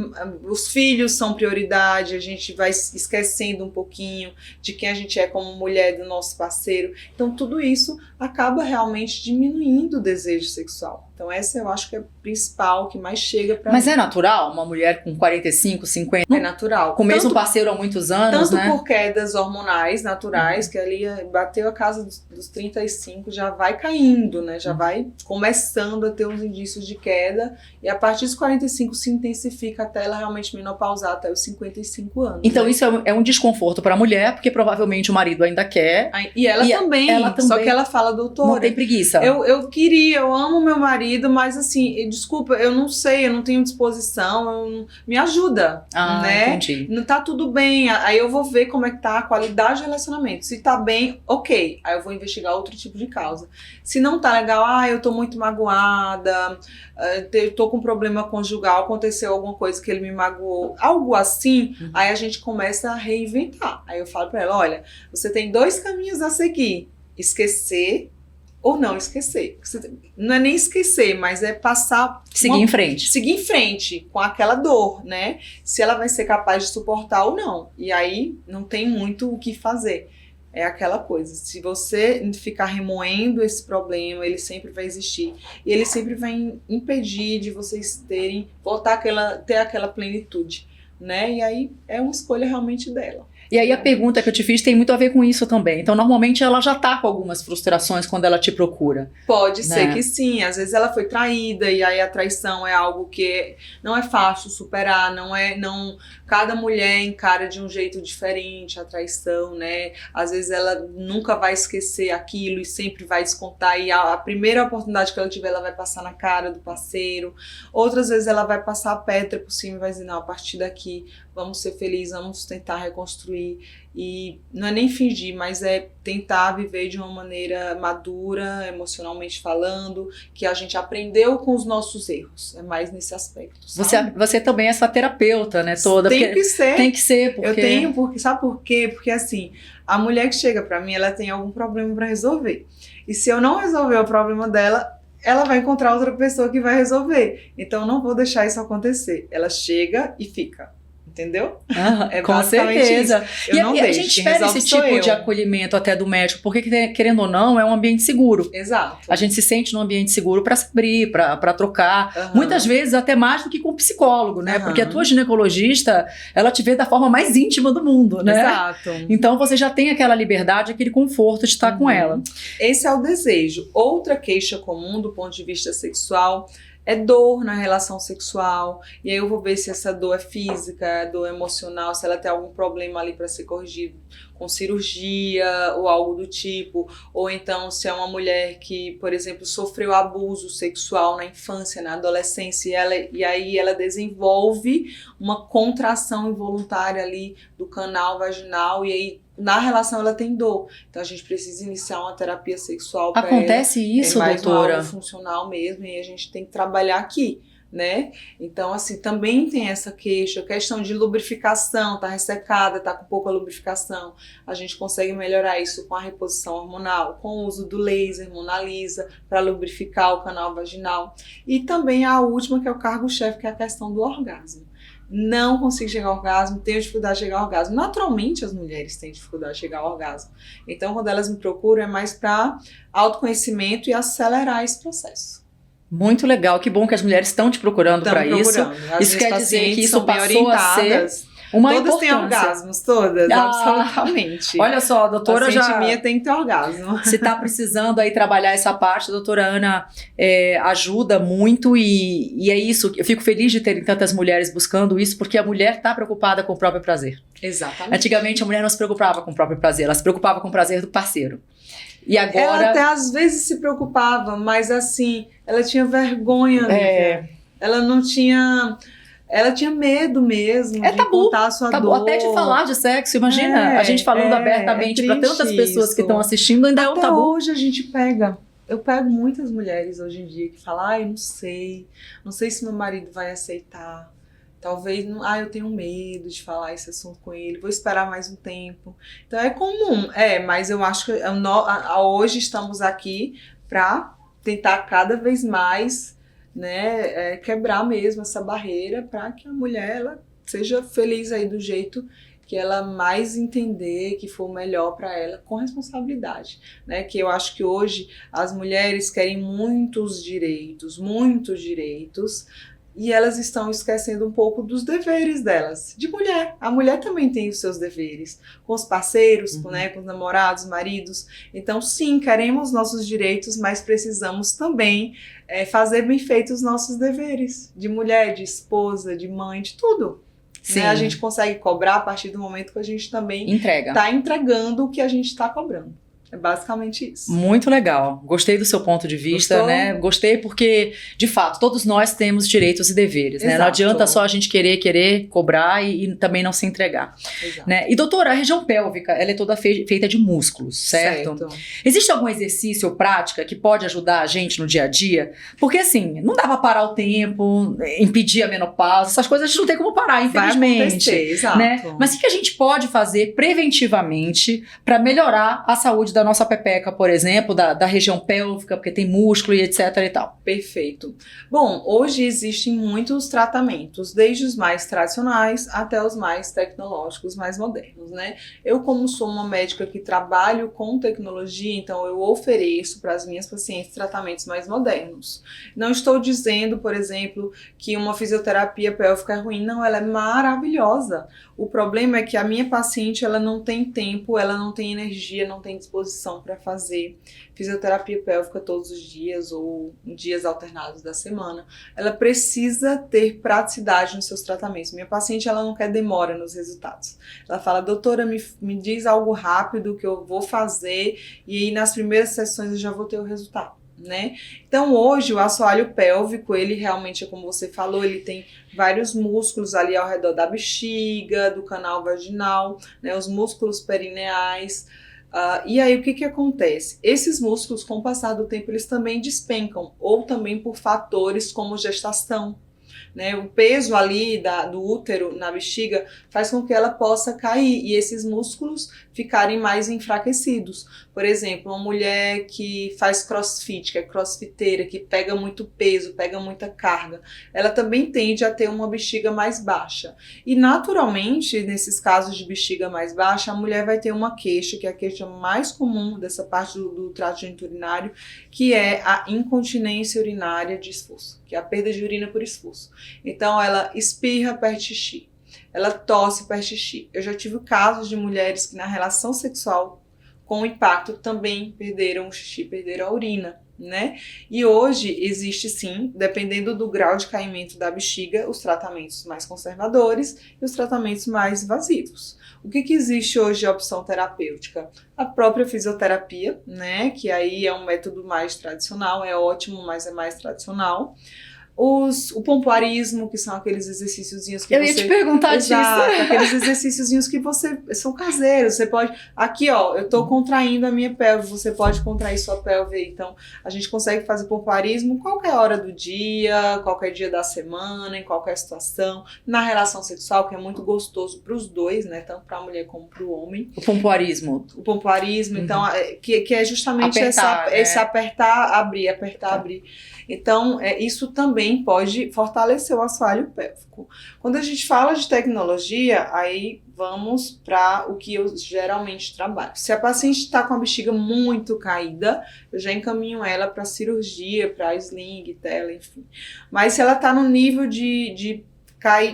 os filhos são prioridade, a gente vai esquecendo um pouquinho de quem a gente é como mulher do nosso parceiro. Então, tudo isso acaba realmente diminuindo o desejo sexual. Então essa eu acho que é a principal, que mais chega pra Mas mim. é natural uma mulher com 45, 50? É natural. Com o mesmo parceiro há muitos anos, tanto né? por quedas hormonais naturais, que ali bateu a casa dos 35, já vai caindo, né? Já vai começando a ter uns indícios de queda. E a partir dos 45 se intensifica até ela realmente menopausar, até os 55 anos. Então né? isso é um desconforto para a mulher, porque provavelmente o marido ainda quer. E ela também. Só que ela fala: doutora, não tem preguiça. Eu amo meu marido, mas assim, desculpa, eu não sei, eu não tenho disposição, me ajuda, né? Entendi. Não tá tudo bem, aí eu vou ver como é que tá a qualidade do relacionamento. Se tá bem, ok, aí eu vou investigar outro tipo de causa. Se não tá legal, eu tô muito magoada, eu tô com problema conjugal, aconteceu alguma coisa que ele me magoou, algo assim, aí a gente começa a reinventar. Aí eu falo pra ela: olha, você tem 2 caminhos a seguir, esquecer ou não esquecer. Não é nem esquecer, mas é passar... Seguir em frente. Seguir em frente com aquela dor, né? Se ela vai ser capaz de suportar ou não. E aí não tem muito o que fazer. É aquela coisa. Se você ficar remoendo esse problema, ele sempre vai existir. E ele sempre vai impedir de vocês ter aquela plenitude, né? E aí é uma escolha realmente dela. E aí a pergunta que eu te fiz tem muito a ver com isso também. Então, normalmente ela já tá com algumas frustrações quando ela te procura. Pode ser que sim. Às vezes ela foi traída e aí a traição é algo que não é fácil superar, cada mulher encara de um jeito diferente a traição, né? Às vezes ela nunca vai esquecer aquilo e sempre vai descontar, e a primeira oportunidade que ela tiver, ela vai passar na cara do parceiro. Outras vezes ela vai passar a pedra por cima e vai dizer: não, a partir daqui vamos ser felizes, vamos tentar reconstruir. E não é nem fingir, mas é tentar viver de uma maneira madura, emocionalmente falando, que a gente aprendeu com os nossos erros. É mais nesse aspecto, sabe? Você também é essa terapeuta, né, toda. Tem que ser. Tem que ser, porque... Eu tenho, porque sabe por quê? Porque assim, a mulher que chega pra mim, ela tem algum problema pra resolver. E se eu não resolver o problema dela, ela vai encontrar outra pessoa que vai resolver. Então eu não vou deixar isso acontecer. Ela chega e fica. Entendeu? Com certeza. E a gente espera esse tipo de acolhimento até do médico, porque, querendo ou não, é um ambiente seguro. Exato. A gente se sente num ambiente seguro para se abrir, para trocar. Muitas vezes até mais do que com o psicólogo, né? Porque a tua ginecologista, ela te vê da forma mais íntima do mundo, né? Exato. Então você já tem aquela liberdade, aquele conforto de estar com ela. Esse é o desejo. Outra queixa comum do ponto de vista sexual é dor na relação sexual, e aí eu vou ver se essa dor é física, é dor emocional, se ela tem algum problema ali para ser corrigido com cirurgia ou algo do tipo, ou então se é uma mulher que, por exemplo, sofreu abuso sexual na infância, na adolescência, e aí ela desenvolve uma contração involuntária ali do canal vaginal, e aí na relação ela tem dor. Então a gente precisa iniciar uma terapia sexual para ela. Acontece isso, mais doutora? algo funcional mesmo, e a gente tem que trabalhar aqui, né? Então, assim, também tem essa questão de lubrificação, tá ressecada, tá com pouca lubrificação. A gente consegue melhorar isso com a reposição hormonal, com o uso do laser, Mona Lisa, para lubrificar o canal vaginal. E também a última, que é o cargo-chefe, que é a questão do orgasmo. Não consigo chegar ao orgasmo, tenho dificuldade de chegar ao orgasmo. Naturalmente as mulheres têm dificuldade de chegar ao orgasmo. Então, quando elas me procuram, é mais para autoconhecimento e acelerar esse processo. Muito legal, que bom que as mulheres estão te procurando para isso. Isso quer dizer que isso passou a ser uma todas importância. Têm orgasmos, todas, absolutamente. Olha só, a doutora já... minha tem que ter orgasmo. Se está precisando aí trabalhar essa parte, a doutora Ana ajuda muito e é isso. Eu fico feliz de terem tantas mulheres buscando isso, porque a mulher está preocupada com o próprio prazer. Exatamente. Antigamente a mulher não se preocupava com o próprio prazer, ela se preocupava com o prazer do parceiro. E agora... Ela até às vezes se preocupava, mas assim, ela tinha vergonha, ela não tinha... Ela tinha medo mesmo de contar a sua dor. Até de falar de sexo, imagina. A gente falando abertamente para tantas pessoas que estão assistindo, ainda é um tabu. Hoje a gente pega. Eu pego muitas mulheres hoje em dia que falam, eu não sei se meu marido vai aceitar. Talvez, eu tenho medo de falar esse assunto com ele, vou esperar mais um tempo. Então é comum, mas eu acho que hoje estamos aqui para tentar cada vez mais, né, quebrar mesmo essa barreira para que a mulher ela seja feliz aí do jeito que ela mais entender, que for melhor para ela, com responsabilidade, né? Que eu acho que hoje as mulheres querem muitos direitos, e elas estão esquecendo um pouco dos deveres delas, de mulher. A mulher também tem os seus deveres, com os parceiros, né, com os namorados, maridos. Então, sim, queremos nossos direitos, mas precisamos também fazer bem feitos os nossos deveres, de mulher, de esposa, de mãe, de tudo. Né? A gente consegue cobrar a partir do momento que a gente também está entregando o que a gente está cobrando. É basicamente isso. Muito legal. Gostei do seu ponto de vista, Gostou? Né? Gostei porque, de fato, todos nós temos direitos e deveres, né? Não adianta só a gente querer cobrar e também não se entregar. Né? E, doutora, a região pélvica, ela é toda feita de músculos, certo? Existe algum exercício ou prática que pode ajudar a gente no dia a dia? Porque, assim, não dá pra parar o tempo, impedir a menopausa, essas coisas a gente não tem como parar, infelizmente. Vai acontecer, exato. Né? Mas o que a gente pode fazer preventivamente para melhorar a saúde da nossa pepeca, por exemplo, da região pélvica, porque tem músculo e etc e tal. Perfeito. Bom, hoje existem muitos tratamentos, desde os mais tradicionais até os mais tecnológicos, mais modernos, né? Eu, como sou uma médica que trabalho com tecnologia, então eu ofereço para as minhas pacientes tratamentos mais modernos. Não estou dizendo, por exemplo, que uma fisioterapia pélvica é ruim, não, ela é maravilhosa. O problema é que a minha paciente, ela não tem tempo, ela não tem energia, não tem disposição para fazer fisioterapia pélvica todos os dias ou em dias alternados da semana. Ela precisa ter praticidade nos seus tratamentos. Minha paciente, ela não quer demora nos resultados. Ela fala, doutora, me diz algo rápido que eu vou fazer e aí nas primeiras sessões eu já vou ter o resultado. Né? Então hoje o assoalho pélvico, ele realmente, como você falou, ele tem vários músculos ali ao redor da bexiga, do canal vaginal, né? Os músculos perineais. E aí o que acontece? Esses músculos, com o passar do tempo, eles também despencam, ou também por fatores como gestação. Né, o peso ali do útero na bexiga faz com que ela possa cair e esses músculos ficarem mais enfraquecidos. Por exemplo, uma mulher que faz crossfit, que é crossfiteira, que pega muito peso, pega muita carga, ela também tende a ter uma bexiga mais baixa. E naturalmente, nesses casos de bexiga mais baixa, a mulher vai ter uma queixa, que é a queixa mais comum dessa parte do trato geniturinário, que é a incontinência urinária de esforço, que é a perda de urina por esforço. Então ela espirra, perde xixi, ela tosse, perde xixi. Eu já tive casos de mulheres que na relação sexual com o impacto também perderam o xixi, perderam a urina. né? E hoje existe sim, dependendo do grau de caimento da bexiga, os tratamentos mais conservadores e os tratamentos mais invasivos. O que existe hoje de opção terapêutica? A própria fisioterapia, né? Que aí é um método mais tradicional, é ótimo, mas é mais tradicional. O pompoarismo, que são aqueles exercíciozinhos que eu ia te perguntar disso. Aqueles exercíciozinhos que são caseiros. Você pode, aqui ó, eu tô contraindo a minha pelve, você pode contrair sua pelve aí. Então, a gente consegue fazer pompoarismo qualquer hora do dia, qualquer dia da semana, em qualquer situação, na relação sexual, que é muito gostoso para os dois, né? Tanto para a mulher como para o homem. O pompoarismo. O pompoarismo, então, que é justamente apertar, esse apertar, abrir. Então, isso também pode fortalecer o assoalho pélvico. Quando a gente fala de tecnologia, aí vamos para o que eu geralmente trabalho. Se a paciente está com a bexiga muito caída, eu já encaminho ela para cirurgia, para sling, tela, enfim. Mas se ela está no nível de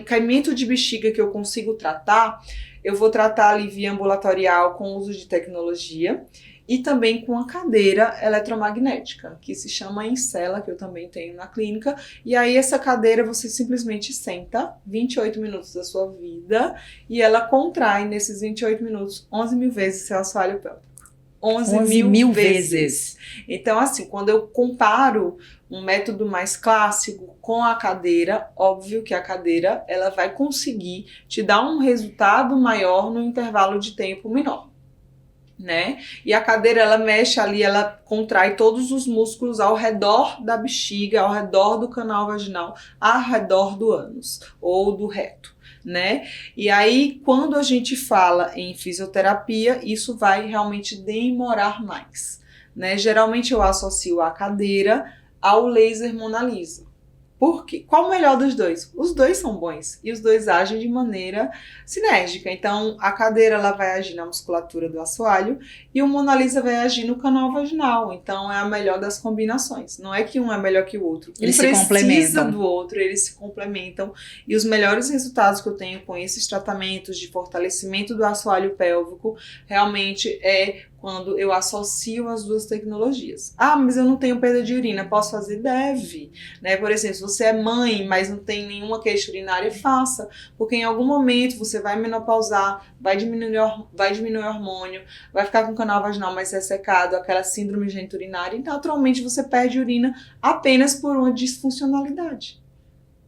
caimento de bexiga que eu consigo tratar, eu vou tratar ali via ambulatorial com uso de tecnologia. E também com a cadeira eletromagnética, que se chama Encela, que eu também tenho na clínica. E aí essa cadeira você simplesmente senta 28 minutos da sua vida e ela contrai nesses 28 minutos 11 mil vezes seu assoalho pélvico. 11 mil vezes. Então assim, quando eu comparo um método mais clássico com a cadeira, óbvio que a cadeira ela vai conseguir te dar um resultado maior no intervalo de tempo menor. Né? E a cadeira ela mexe ali, ela contrai todos os músculos ao redor da bexiga, ao redor do canal vaginal, ao redor do ânus ou do reto, né? E aí quando a gente fala em fisioterapia, isso vai realmente demorar mais, né? Geralmente eu associo a cadeira ao laser Mona Lisa. Por quê? Qual o melhor dos dois? Os dois são bons e os dois agem de maneira sinérgica. Então, a cadeira ela vai agir na musculatura do assoalho e o Mona Lisa vai agir no canal vaginal. Então, é a melhor das combinações. Não é que um é melhor que o outro. Eles se complementam. Do outro, eles se complementam. E os melhores resultados que eu tenho com esses tratamentos de fortalecimento do assoalho pélvico realmente é quando eu associo as duas tecnologias. Ah, mas eu não tenho perda de urina, posso fazer? Deve. Né? Por exemplo, se você é mãe, mas não tem nenhuma queixa urinária, faça. Porque em algum momento você vai menopausar, vai diminuir o hormônio, vai ficar com o canal vaginal mais ressecado, aquela síndrome geniturinária, e naturalmente você perde urina apenas por uma disfuncionalidade.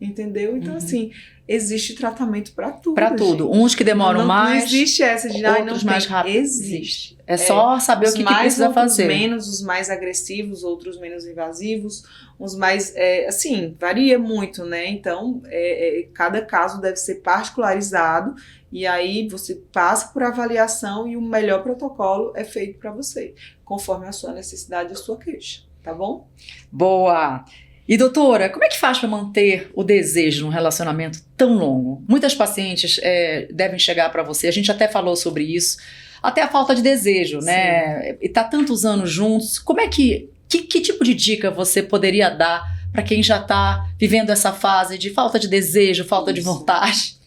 Entendeu? Então, assim, existe tratamento para tudo. Para tudo. Uns que demoram mais. Não existe essa de outros não mais rápido. Existe. É só saber o que precisa fazer. Menos, os mais agressivos, outros menos invasivos, uns mais. Assim, varia muito, né? Então, cada caso deve ser particularizado. E aí você passa por avaliação e o melhor protocolo é feito para você, conforme a sua necessidade e a sua queixa. Tá bom? Boa! E doutora, como é que faz para manter o desejo num relacionamento tão longo? Muitas pacientes devem chegar para você, a gente até falou sobre isso, até a falta de desejo, né? E tá tantos anos juntos, como é que tipo de dica você poderia dar para quem já tá vivendo essa fase de falta de desejo, falta de vontade?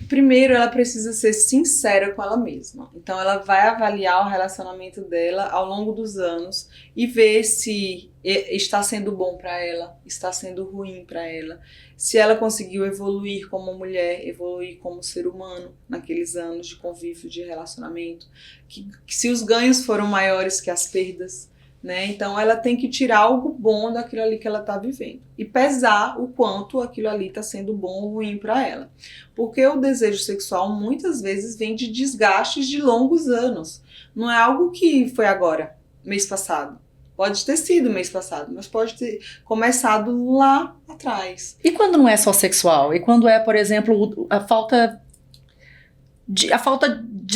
Primeiro, ela precisa ser sincera com ela mesma. Então, ela vai avaliar o relacionamento dela ao longo dos anos e ver se está sendo bom para ela, está sendo ruim para ela, se ela conseguiu evoluir como mulher, evoluir como ser humano naqueles anos de convívio, de relacionamento, que se os ganhos foram maiores que as perdas, né? Então ela tem que tirar algo bom daquilo ali que ela está vivendo e pesar o quanto aquilo ali está sendo bom ou ruim para ela, porque o desejo sexual muitas vezes vem de desgastes de longos anos, não é algo que foi agora, mês passado. Pode ter sido mês passado, mas pode ter começado lá atrás. E quando não é só sexual? E quando é, por exemplo, a falta de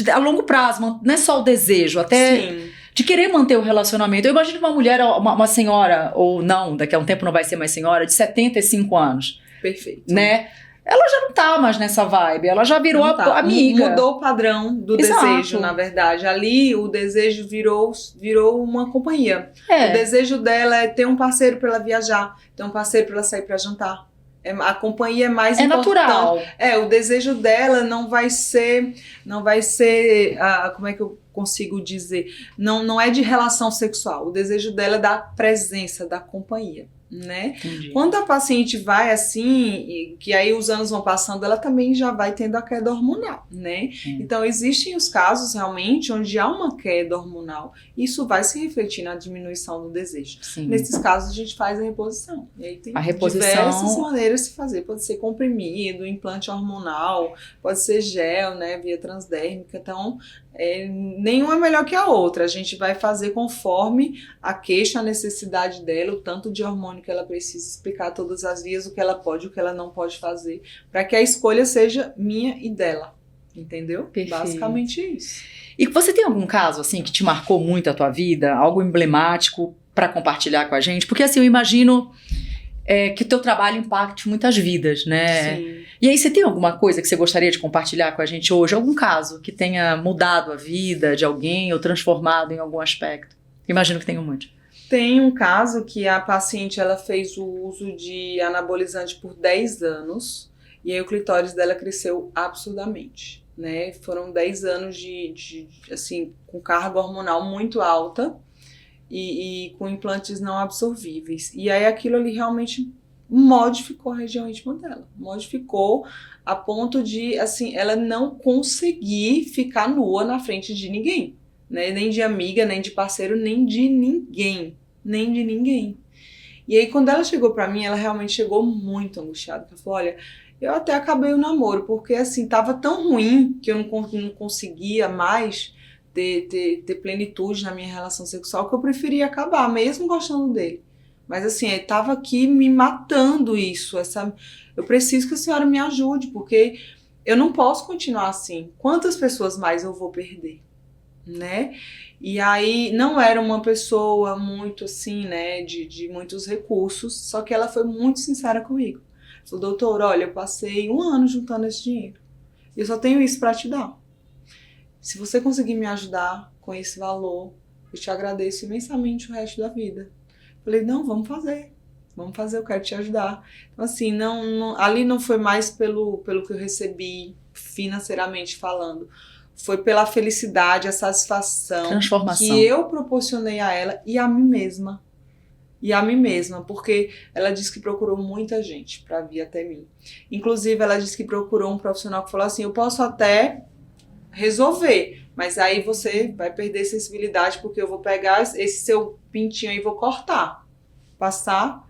a longo prazo, não é só o desejo, até Sim. De querer manter o relacionamento. Eu imagino uma mulher, uma senhora, ou não, daqui a um tempo não vai ser mais senhora, de 75 anos. Perfeito. Né? Ela já não tá mais nessa vibe, ela já virou amiga. Mudou o padrão do desejo, na verdade. Ali o desejo virou uma companhia. O desejo dela é ter um parceiro para ela viajar, ter um parceiro para ela sair para jantar. A companhia é mais importante. Natural. O desejo dela não vai ser como é que eu consigo dizer, não é de relação sexual, o desejo dela é da presença, da companhia, né? Entendi. Quando a paciente vai assim, que aí os anos vão passando, ela também já vai tendo a queda hormonal, né? Então existem os casos realmente onde há uma queda hormonal, isso vai se refletir na diminuição do desejo. Sim. Nesses casos a gente faz a reposição, e aí tem A reposição... diversas maneiras de se fazer, pode ser comprimido, implante hormonal, pode ser gel, né, via transdérmica, então nenhuma é melhor que a outra, a gente vai fazer conforme a queixa, a necessidade dela, o tanto de hormônio que ela precisa, explicar todas as vias, o que ela pode, o que ela não pode fazer, para que a escolha seja minha e dela, entendeu? Perfeito. Basicamente isso. E você tem algum caso, assim, que te marcou muito a tua vida, algo emblemático para compartilhar com a gente? Porque, assim, eu imagino que o teu trabalho impacte muitas vidas, né? Sim. E aí, você tem alguma coisa que você gostaria de compartilhar com a gente hoje? Algum caso que tenha mudado a vida de alguém ou transformado em algum aspecto? Imagino que tenha muito. Tem um caso que a paciente ela fez o uso de anabolizante por 10 anos e aí o clitóris dela cresceu absurdamente, né? Foram 10 anos assim, com carga hormonal muito alta e com implantes não absorvíveis. E aí aquilo ali realmente modificou a região íntima dela. Modificou a ponto de, assim, ela não conseguir ficar nua na frente de ninguém. Né? Nem de amiga, nem de parceiro, nem de ninguém. Nem de ninguém. E aí, quando ela chegou pra mim, ela realmente chegou muito angustiada. Ela falou, olha, eu até acabei o namoro, porque assim, tava tão ruim que eu não conseguia mais ter plenitude na minha relação sexual que eu preferia acabar, mesmo gostando dele. Mas assim, tava aqui me matando isso. Eu preciso que a senhora me ajude, porque eu não posso continuar assim. Quantas pessoas mais eu vou perder? Né? E aí não era uma pessoa muito assim, né, de muitos recursos, só que ela foi muito sincera comigo. Falou, doutor, olha, eu passei 1 ano juntando esse dinheiro e eu só tenho isso para te dar. Se você conseguir me ajudar com esse valor, eu te agradeço imensamente o resto da vida. Falei, não, vamos fazer, eu quero te ajudar. Então assim, ali não foi mais pelo que eu recebi financeiramente falando, foi pela felicidade, a satisfação Transformação. que eu proporcionei a ela e a mim mesma. E a mim mesma, porque ela disse que procurou muita gente para vir até mim. Inclusive, ela disse que procurou um profissional que falou assim, eu posso até resolver, mas aí você vai perder sensibilidade porque eu vou pegar esse seu pintinho aí e vou cortar. Passar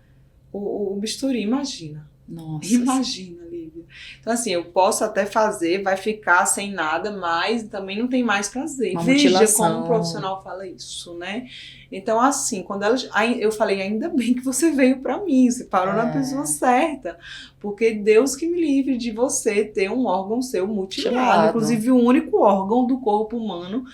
o bisturi, imagina. Nossa. Imagina, Lívia. Então assim, eu posso até fazer, vai ficar sem nada, mas também não tem mais prazer. Uma Veja mutilação. como um profissional fala isso, né? Então assim, quando eu falei, ainda bem que você veio pra mim, você parou na pessoa certa, porque Deus que me livre de você ter um órgão seu mutilado, inclusive o único órgão do corpo humano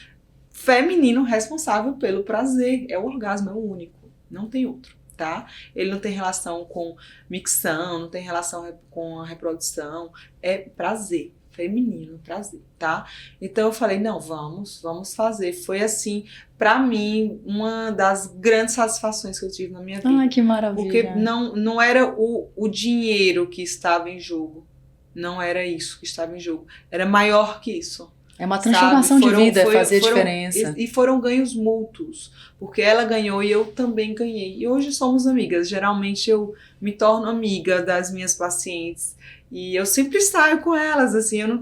feminino responsável pelo prazer, é o orgasmo, é o único, não tem outro. Tá? Ele não tem relação com micção, não tem relação com a reprodução, é prazer, feminino, prazer, tá? Então eu falei, não, vamos fazer. Foi assim, pra mim, uma das grandes satisfações que eu tive na minha vida. Ai, que maravilha. Porque não era o dinheiro que estava em jogo, não era isso que estava em jogo, era maior que isso. É uma transformação de vida, fazer foram, diferença. E foram ganhos mútuos, porque ela ganhou e eu também ganhei. E hoje somos amigas. Geralmente eu me torno amiga das minhas pacientes. E eu sempre saio com elas, assim, eu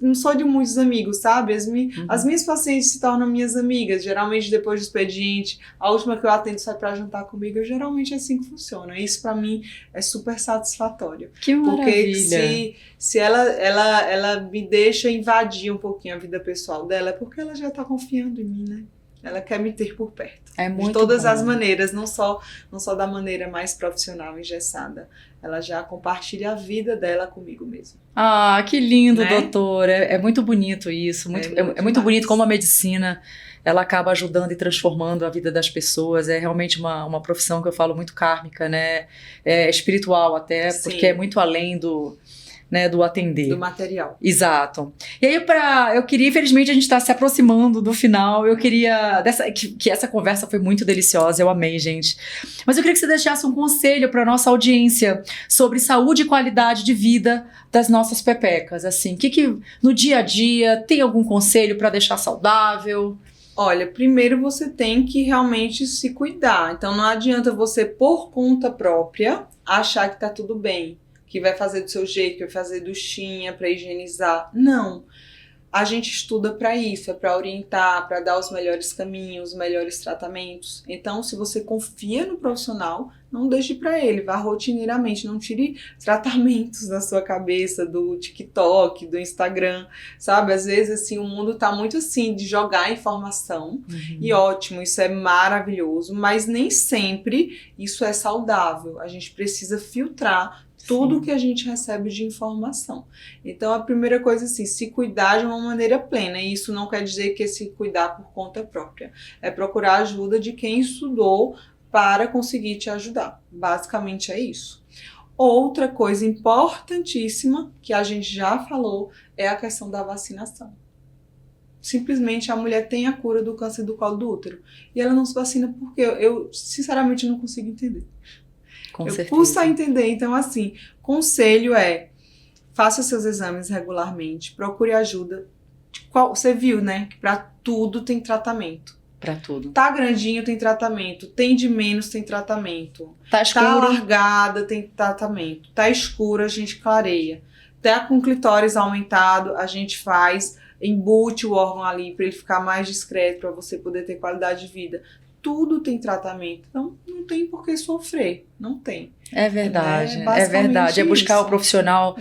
não sou de muitos amigos, sabe? As minhas pacientes se tornam minhas amigas, geralmente depois do expediente, a última que eu atendo sai pra jantar comigo, geralmente é assim que funciona. Isso pra mim é super satisfatório. Que maravilha. Porque se ela me deixa invadir um pouquinho a vida pessoal dela, é porque ela já tá confiando em mim, né? Ela quer me ter por perto. É muito de todas bom. as maneiras, não só da maneira mais profissional, engessada. Ela já compartilha a vida dela comigo mesmo. Ah, que lindo, Né? doutor. É muito bonito isso. É muito bonito como a medicina ela acaba ajudando e transformando a vida das pessoas. É realmente uma profissão que eu falo muito kármica, né? É espiritual até, Sim. porque é muito além do atender. Do material. Exato. E aí, eu queria, infelizmente, a gente está se aproximando do final. Eu queria. Que essa conversa foi muito deliciosa, eu amei, gente. Mas eu queria que você deixasse um conselho para nossa audiência sobre saúde e qualidade de vida das nossas pepecas. Assim, que no dia a dia tem algum conselho para deixar saudável? Olha, primeiro você tem que realmente se cuidar. Então não adianta você, por conta própria, achar que tá tudo bem, que vai fazer do seu jeito, que vai fazer duchinha pra higienizar. Não. A gente estuda para isso, é para orientar, para dar os melhores caminhos, os melhores tratamentos. Então, se você confia no profissional, não deixe para ele, vá rotineiramente, não tire tratamentos da sua cabeça, do TikTok, do Instagram, sabe? Às vezes, assim, o mundo tá muito assim, de jogar informação, e ótimo, isso é maravilhoso, mas nem sempre isso é saudável. A gente precisa filtrar tudo que a gente recebe de informação. Então, a primeira coisa, assim, se cuidar de uma maneira plena. E isso não quer dizer que é se cuidar por conta própria. É procurar ajuda de quem estudou para conseguir te ajudar. Basicamente é isso. Outra coisa importantíssima, que a gente já falou, é a questão da vacinação. Simplesmente a mulher tem a cura do câncer do colo do útero. E ela não se vacina porque eu sinceramente, não consigo entender. Com eu certeza. custo a entender. Então, assim, conselho é: faça seus exames regularmente, procure ajuda. Você viu, né? Que pra tudo tem tratamento. Pra tudo. Tá grandinho, tem tratamento. Tem de menos, tem tratamento. Tá escuro. Tá largada, tem tratamento. Tá escuro, a gente clareia. Tá com clitóris aumentado, a gente faz, embute o órgão ali pra ele ficar mais discreto, pra você poder ter qualidade de vida. Tudo tem tratamento, então não tem por que sofrer, não tem. É verdade, É é verdade. É buscar isso. o profissional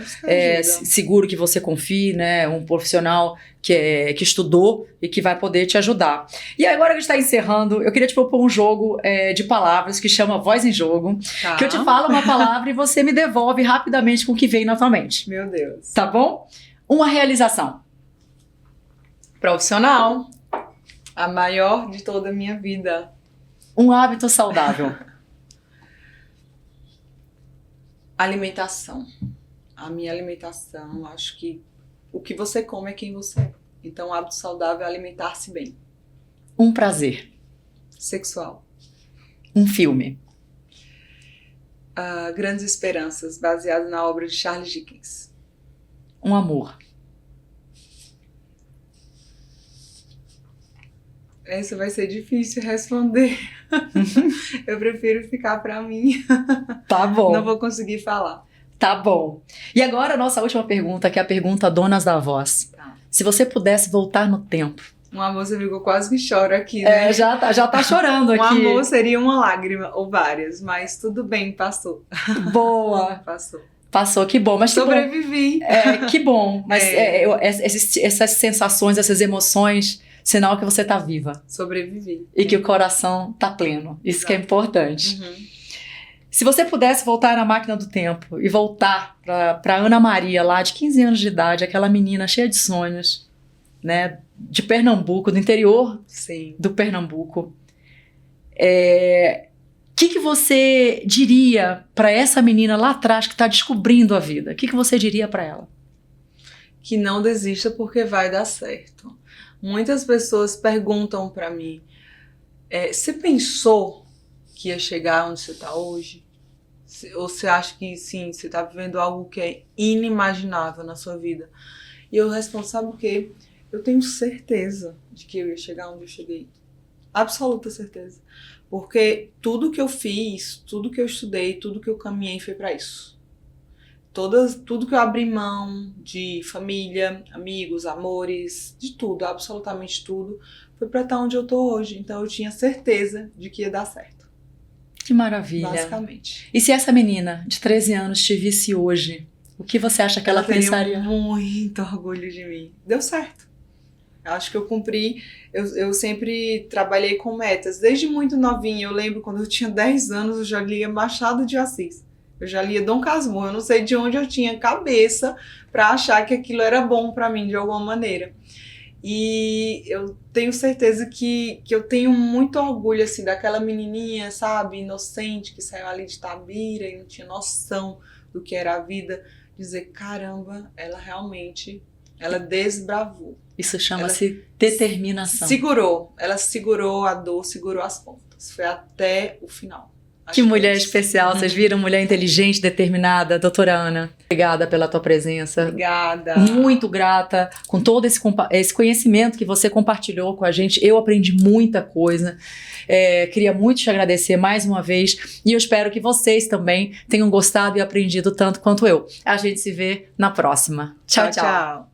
seguro, que você confie, né? Um profissional que estudou e que vai poder te ajudar. E agora que a gente está encerrando, eu queria te propor um jogo de palavras que chama Voz em Jogo, Tá. que eu te falo uma palavra e você me devolve rapidamente com o que vem na tua mente. Meu Deus. Tá bom? Uma realização. Profissional. A maior de toda a minha vida. Um hábito saudável. Alimentação. A minha alimentação, acho que o que você come é quem você é. Então, o hábito saudável é alimentar-se bem. Um prazer. Sexual. Um filme. Grandes Esperanças, baseado na obra de Charles Dickens. Um amor. Essa vai ser difícil responder. Eu prefiro ficar pra mim. Tá bom. Não vou conseguir falar. Tá bom. E agora a nossa última pergunta, que é a pergunta Donas da Voz. Tá. Se você pudesse voltar no tempo. Um amor, você ficou quase que chora aqui, né? Já tá chorando Um aqui. amor seria uma lágrima, ou várias, mas tudo bem, passou. Boa. Passou. Passou, que bom. Mas que sobrevivi. bom. Que bom. Mas essas sensações, essas emoções, sinal que você tá viva. Sobrevivi. E que o coração tá pleno. Isso Exato. que é importante. Uhum. Se você pudesse voltar na máquina do tempo e voltar pra Ana Maria, lá de 15 anos de idade, aquela menina cheia de sonhos, né, de Pernambuco, do interior Sim. do Pernambuco, que você diria para essa menina lá atrás que está descobrindo a vida? O que você diria para ela? Que não desista porque vai dar certo. Muitas pessoas perguntam para mim, você pensou que ia chegar onde você está hoje? Ou você acha que sim, você está vivendo algo que é inimaginável na sua vida? E eu respondo, sabe o quê? Eu tenho certeza de que eu ia chegar onde eu cheguei. Absoluta certeza. Porque tudo que eu fiz, tudo que eu estudei, tudo que eu caminhei foi para isso. Tudo que eu abri mão de família, amigos, amores, de tudo, absolutamente tudo, foi para estar onde eu tô hoje. Então eu tinha certeza de que ia dar certo. Que maravilha. Basicamente. E se essa menina de 13 anos te visse hoje, o que você acha que ela pensaria? Teria muito orgulho de mim. Deu certo. Acho que eu cumpri. Eu sempre trabalhei com metas. Desde muito novinha, eu lembro quando eu tinha 10 anos, eu já lia Machado de Assis. Eu já lia Dom Casmurro. Eu não sei de onde eu tinha cabeça para achar que aquilo era bom para mim de alguma maneira. E eu tenho certeza que eu tenho muito orgulho, assim, daquela menininha, sabe, inocente, que saiu ali de Tabira e não tinha noção do que era a vida. Dizer, caramba, ela realmente, ela desbravou. Isso chama-se determinação. Ela segurou a dor, segurou as pontas. Foi até o final. Que mulher especial, vocês viram? Mulher inteligente, determinada. Doutora Ana, obrigada pela tua presença. Obrigada. Muito grata com todo esse conhecimento que você compartilhou com a gente. Eu aprendi muita coisa. Queria muito te agradecer mais uma vez e eu espero que vocês também tenham gostado e aprendido tanto quanto eu. A gente se vê na próxima. Tchau, tchau.